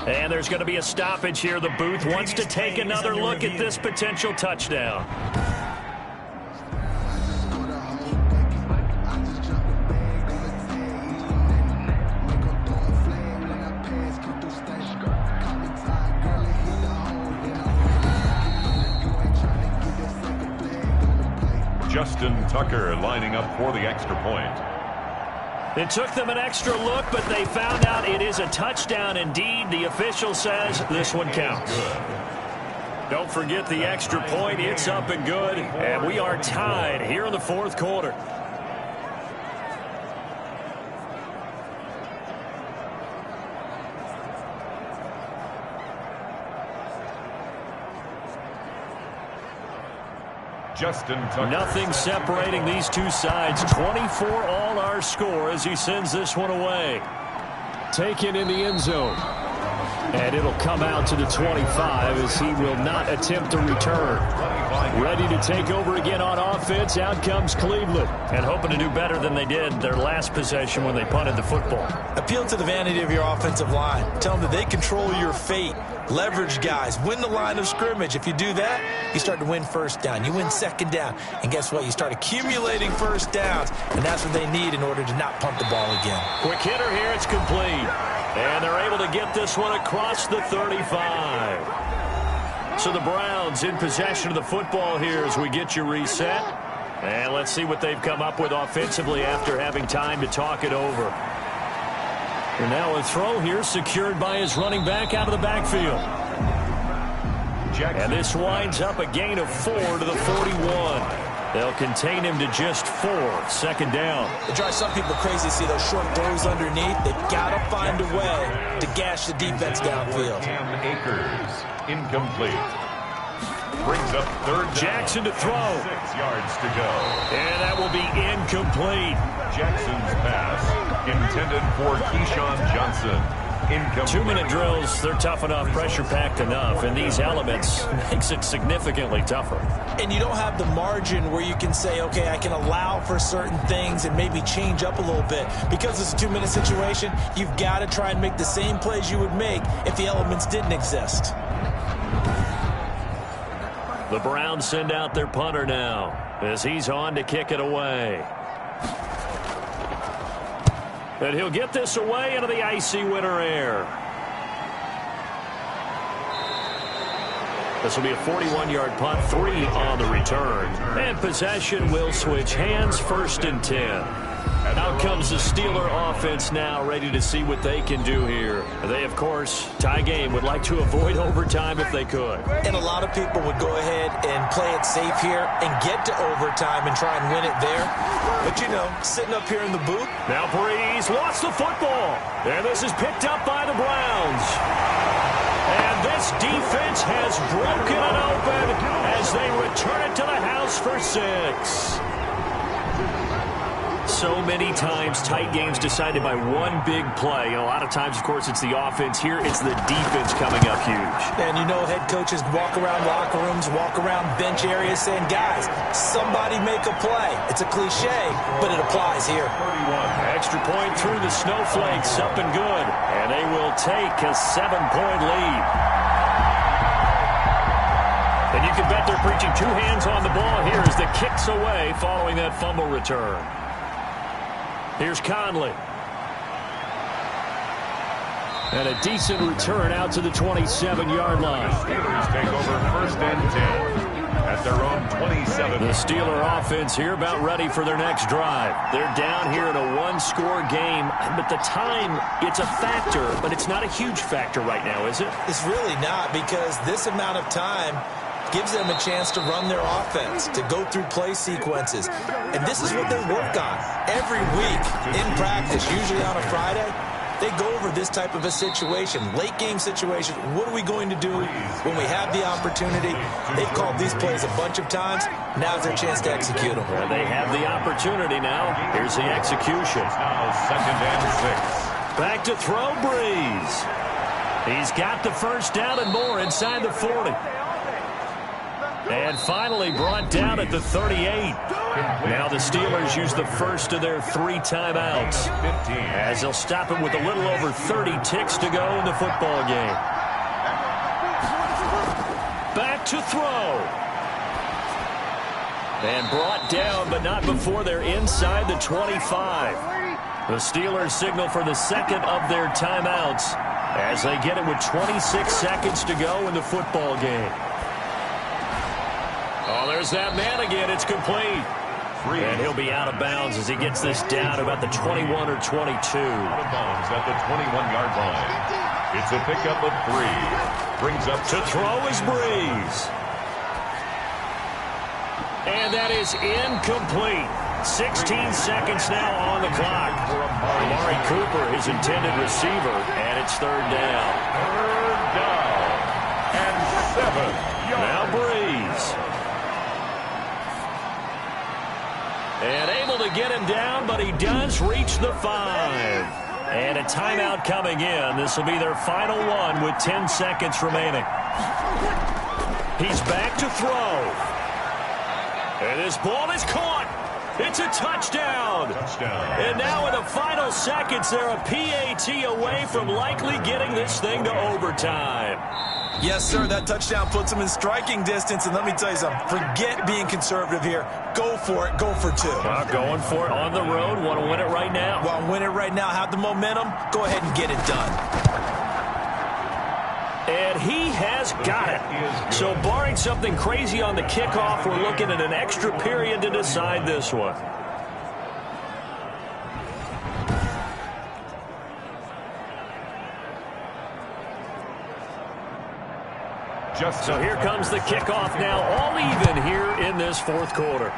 And there's going to be a stoppage here. The booth wants to take another look at this potential touchdown. Justin Tucker lining up for the extra point. It took them an extra look, but they found out it is a touchdown indeed. The official says this one counts. Don't forget the extra point. It's up and good, and we are tied here in the fourth quarter. Justin Tucker. Nothing separating these two sides. 24 all our score as he sends this one away. Taken in the end zone. And it'll come out to the 25 as he will not attempt to return. Ready to take over again on offense. Out comes Cleveland. And hoping to do better than they did their last possession when they punted the football. Appeal to the vanity of your offensive line. Tell them that they control your fate. Leverage guys. Win the line of scrimmage. If you do that, you start to win first down. You win second down. And guess what? You start accumulating first downs. And that's what they need in order to not punt the ball again. Quick hitter here. It's complete. And they're able to get this one across the 35. So the Browns in possession of the football here as we get you reset. And let's see what they've come up with offensively after having time to talk it over. And now a throw here secured by his running back out of the backfield. And this winds up a gain of 4 to the 41. They'll contain him to just 4. Second down. It drives some people crazy to see those short throws underneath. They've got to find a way to gash the defense downfield. Cam Akers, incomplete. Brings up third down. Jackson to throw. 6 yards to go. And that will be incomplete. Jackson's pass intended for Keyshawn Johnson. 2-minute drills, they're tough enough, pressure-packed enough, and these elements makes it significantly tougher. And you don't have the margin where you can say, okay, I can allow for certain things and maybe change up a little bit. Because it's a 2-minute situation, you've got to try and make the same plays you would make if the elements didn't exist. The Browns send out their punter now as he's on to kick it away. And he'll get this away into the icy winter air. This will be a 41-yard punt, 3 on the return. And possession will switch hands, 1st and 10. Out comes the Steeler offense now, ready to see what they can do here. They, of course, tie game, would like to avoid overtime if they could. And a lot of people would go ahead and play it safe here and get to overtime and try and win it there. But, you know, sitting up here in the booth. Now Breeze lost the football. And this is picked up by the Browns. And this defense has broken it open as they return it to the house for 6. So many times tight games decided by one big play. A lot of times, of course, it's the offense. Here, it's the defense coming up huge. And you know head coaches walk around locker rooms, walk around bench areas saying, guys, somebody make a play. It's a cliche, but it applies here. Extra point through the snowflakes, up and good. And they will take a 7-point lead. And you can bet they're preaching 2 hands on the ball here as the kick's away following that fumble return. Here's Conley. And a decent return out to the 27-yard line. Steelers take over first and 10 at their own 27. The Steeler offense here about ready for their next drive. They're down here in a one-score game, but the time, it's a factor, but it's not a huge factor right now, is it? It's really not, because this amount of time gives them a chance to run their offense, to go through play sequences. And this is what they work on every week in practice, usually on a Friday. They go over this type of a situation, late game situation. What are we going to do when we have the opportunity? They've called these plays a bunch of times. Now's their chance to execute them. Well, they have the opportunity now. Here's the execution. Now second and 6. Back to throw, Breeze. He's got the first down and more inside the 40. And finally brought down at the 38. Now the Steelers use the first of their 3 timeouts, as they'll stop him with a little over 30 ticks to go in the football game. Back to throw. And brought down, but not before they're inside the 25. The Steelers signal for the second of their timeouts as they get it with 26 seconds to go in the football game. Oh, there's that man again. It's complete. And he'll be out of bounds as he gets this down about the 21 or 22. Out of bounds at the 21-yard line. It's a pickup of 3. Brings up to throw is Breeze. And that is incomplete. 16 seconds now on the clock. Amari Cooper, his intended receiver, and it's third down. Third down. And 7 yards. Now Breeze. And able to get him down, but he does reach the 5. And a timeout coming in. This will be their final one with 10 seconds remaining. He's back to throw. And this ball is caught. It's a touchdown. And now in the final seconds, they're a PAT away from likely getting this thing to overtime. Yes, sir, that touchdown puts them in striking distance. And let me tell you something, forget being conservative here. Go for it. Go for 2. Going for it on the road. Want to win it right now. Want to win it right now. Have the momentum. Go ahead and get it done. And he has got it. So barring something crazy on the kickoff, we're looking at an extra period to decide this one. So here comes the kickoff now, all even here in this fourth quarter.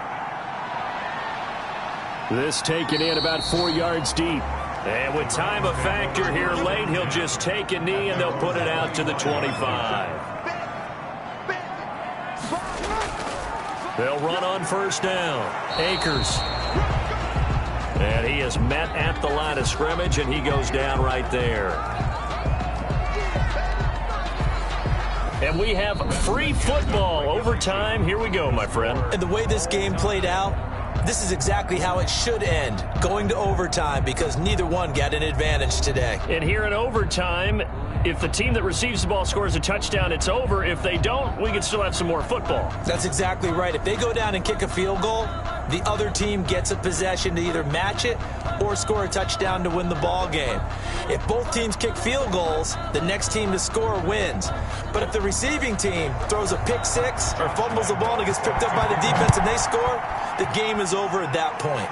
This taken in about 4 yards deep. And with time a factor here late, he'll just take a knee and they'll put it out to the 25. They'll run on first down. Akers. And he is met at the line of scrimmage, and he goes down right there. And we have free football overtime. Here we go, my friend. And the way this game played out, this is exactly how it should end, going to overtime, because neither one got an advantage today. And here in overtime, if the team that receives the ball scores a touchdown, it's over. If they don't, we can still have some more football. That's exactly right. If they go down and kick a field goal, the other team gets a possession to either match it or score a touchdown to win the ball game. If both teams kick field goals, the next team to score wins. But if the receiving team throws a pick six or fumbles the ball and it gets picked up by the defense and they score, the game is over at that point.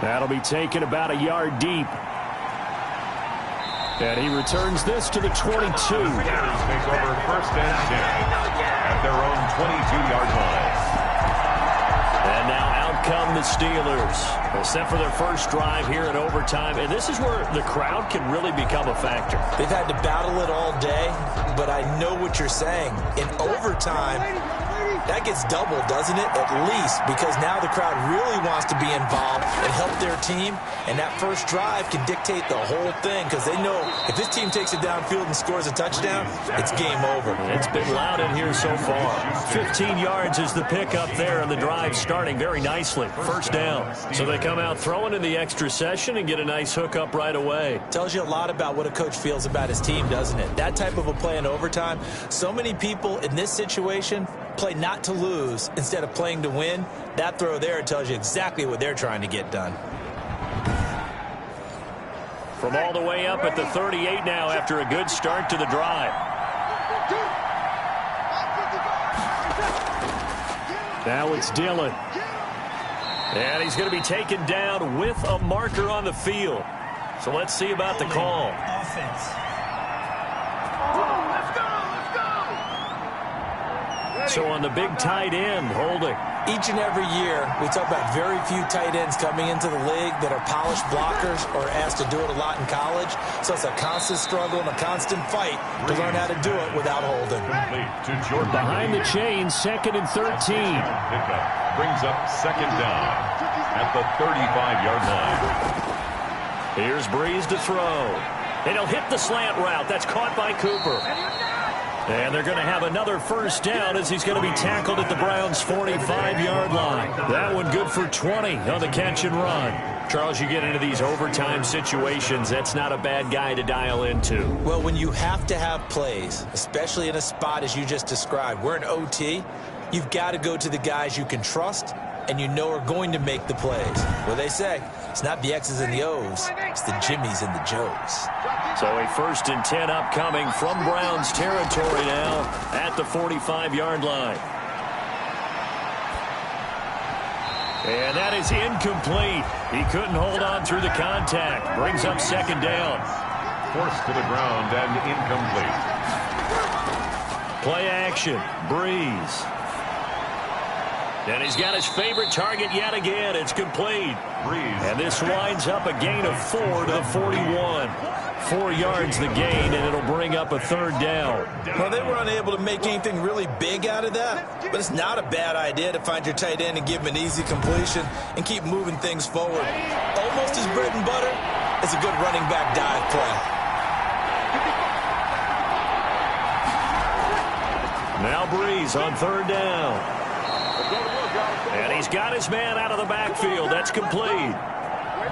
That'll be taken about a yard deep. And he returns this to the 22. Take over first and 10 at their own 22-yard line. And now out come the Steelers, set for their first drive here in overtime. And this is where the crowd can really become a factor. They've had to battle it all day, but I know what you're saying. In overtime, that gets doubled, doesn't it? At least, because now the crowd really wants to be involved and help their team. And that first drive can dictate the whole thing, because they know if this team takes it downfield and scores a touchdown, it's game over. It's been loud in here so far. 15 yards is the pickup there, and the drive starting very nicely. First down. So they come out throwing in the extra session and get a nice hookup right away. Tells you a lot about what a coach feels about his team, doesn't it? That type of a play in overtime. So many people in this situation play not to lose instead of playing to win. That throw there tells you exactly what they're trying to get done. From all the way up at the 38 now after a good start to the drive. Now it's Dillon. And he's going to be taken down with a marker on the field. So let's see about the call. Offense. So on the big tight end, holding. Each and every year, we talk about very few tight ends coming into the league that are polished blockers or asked to do it a lot in college. So it's a constant struggle and a constant fight to learn how to do it without holding. Behind the chain, 2nd and 13. Pickup brings up 2nd down at the 35-yard line. Here's Breeze to throw. And he'll hit the slant route. That's caught by Cooper. And they're going to have another first down as he's going to be tackled at the Browns' 45-yard line. That one good for 20 on the catch and run. Charles, you get into these overtime situations, that's not a bad guy to dial into. Well, when you have to have plays, especially in a spot as you just described, we're in OT, you've got to go to the guys you can trust and you know are going to make the plays. Well, they say it's not the X's and the O's, it's the Jimmies and the Joes. So a 1st and 10 upcoming from Browns territory now at the 45-yard line. And that is incomplete. He couldn't hold on through the contact. Brings up 2nd down. Forced to the ground and incomplete. Play action. Breeze. And he's got his favorite target yet again. It's complete. Breeze. And this winds up a gain of 4 to the 41. 4 yards the gain, and it'll bring up a 3rd down. Well, they were unable to make anything really big out of that, but it's not a bad idea to find your tight end and give him an easy completion and keep moving things forward. Almost his bread and butter. It's a good running back dive play. Now Breeze on 3rd down. And he's got his man out of the backfield. That's complete.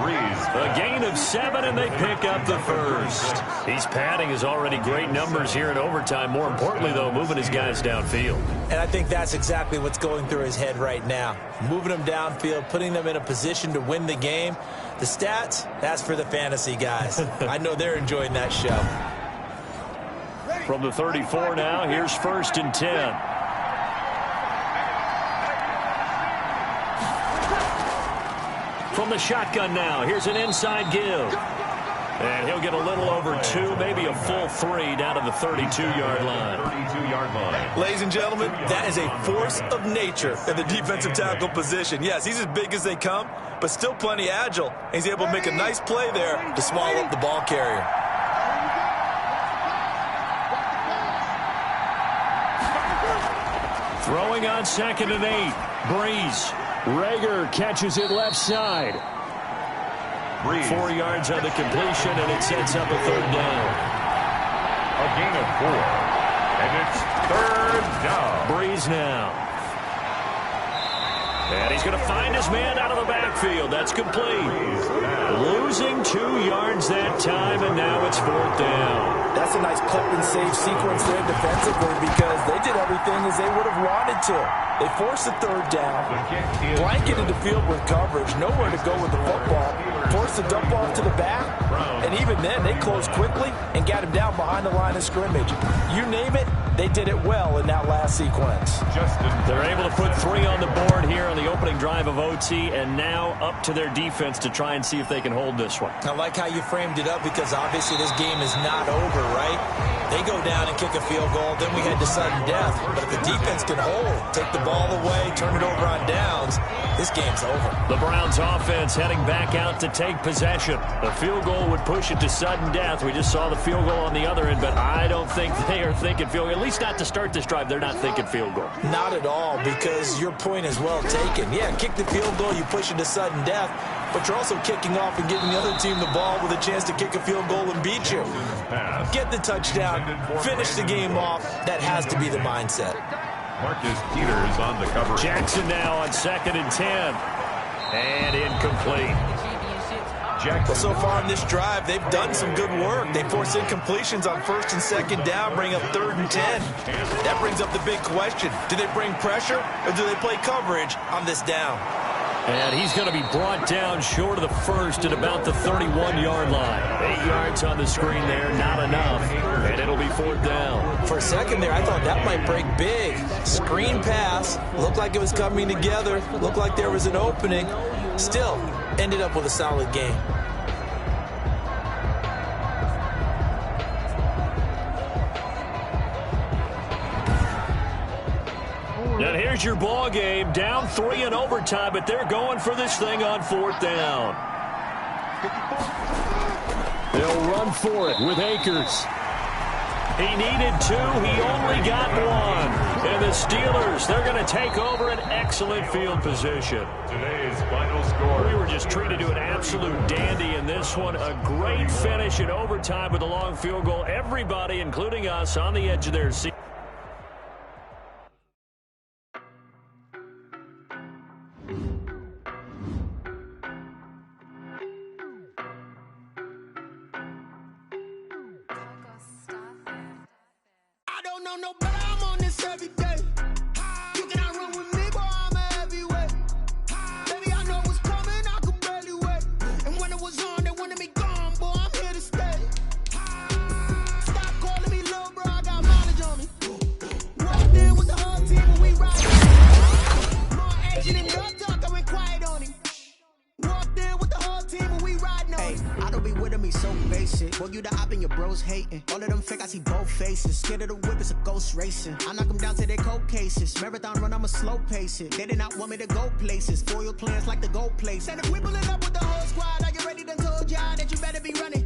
Breeze. A gain of 7, and they pick up the 1st. He's padding his already great numbers here in overtime. More importantly, though, moving his guys downfield. And I think that's exactly what's going through his head right now. Moving them downfield, putting them in a position to win the game. The stats, that's for the fantasy guys. I know they're enjoying that show. From the 34 now, here's 1st and 10. From the shotgun now, here's an inside give. And he'll get a little over 2, maybe a full 3 down to the 32-yard line. 32-yard line. Ladies and gentlemen, that is a force of nature in the defensive tackle position. Yes, he's as big as they come, but still plenty agile. He's able to make a nice play there to swallow up the ball carrier. Throwing on 2nd and 8. Breeze. Rager catches it left side. Breeze. 4 yards on the completion, and it sets up a 3rd down. A gain of 4. And it's 3rd down. Breeze now. And he's going to find his man out of the backfield. That's complete. Losing 2 yards that time, and now it's 4th down. That's a nice clip and save sequence there defensively because they did everything as they would have wanted to. They forced the 3rd down, blanketed the field with coverage, nowhere to go with the football, forced the dump off to the back, and even then they closed quickly and got him down behind the line of scrimmage. You name it, they did it well in that last sequence. They're able to put 3 on the board here on the opening drive of OT, and now up to their defense to try and see if they can hold this one. I like how you framed it up because obviously this game is not over, right? They go down and kick a field goal, then we head to sudden death. But if the defense can hold, take the ball away, turn it over on downs, this game's over. The Browns offense heading back out to take possession. A field goal would push it to sudden death. We just saw the field goal on the other end, but I don't think they are thinking field goal. At least not to start this drive. They're not thinking field goal. Not at all, because your point is well taken. Yeah, kick the field goal, you push it to sudden death, but you're also kicking off and giving the other team the ball with a chance to kick a field goal and beat you. Get the touchdown, finish the game off. That has to be the mindset. Marcus Peters on the cover. Jackson now on 2nd and 10. And incomplete. Well, so far in this drive, they've done some good work. They force incompletions on 1st and 2nd down, bring up 3rd and 10. That brings up the big question. Do they bring pressure or do they play coverage on this down? And he's going to be brought down short of the first at about the 31-yard line. 8 yards on the screen there, not enough. And it'll be 4th down. For a second there, I thought that might break big. Screen pass. Looked like it was coming together. Looked like there was an opening. Still, ended up with a solid game. And here's your ball game. Down 3 in overtime, but they're going for this thing on 4th down. They'll run for it with Akers. He needed 2. He only got 1. And the Steelers, they're going to take over an excellent field position. Today's final score. We were just treated to an absolute dandy in this one. A great finish in overtime with a long field goal. Everybody, including us, on the edge of their seat. No better, I'm on this every day. You cannot run with me, boy, I'm a heavyweight. Baby, I know what's coming, I could barely wait. And when it was on, they wanted me gone, boy, I'm here to stay. Stop calling me little bro, I got mileage on me. Walked in with the whole team when we ride. More action and no talk, I went quiet on him. Walked in with the whole team when we riding on him. I don't be with me so basic. Boy, you the op and your bros hating. All of them fake, I see both faces. Scared of the whip, it's a ghost racing. I knock them down to their cold cases. Marathon run, I'ma slow pace it. They did not want me to go places. Foil plans like the gold place. And if we pulling up with the whole squad, are you ready? Done told y'all that you better be running.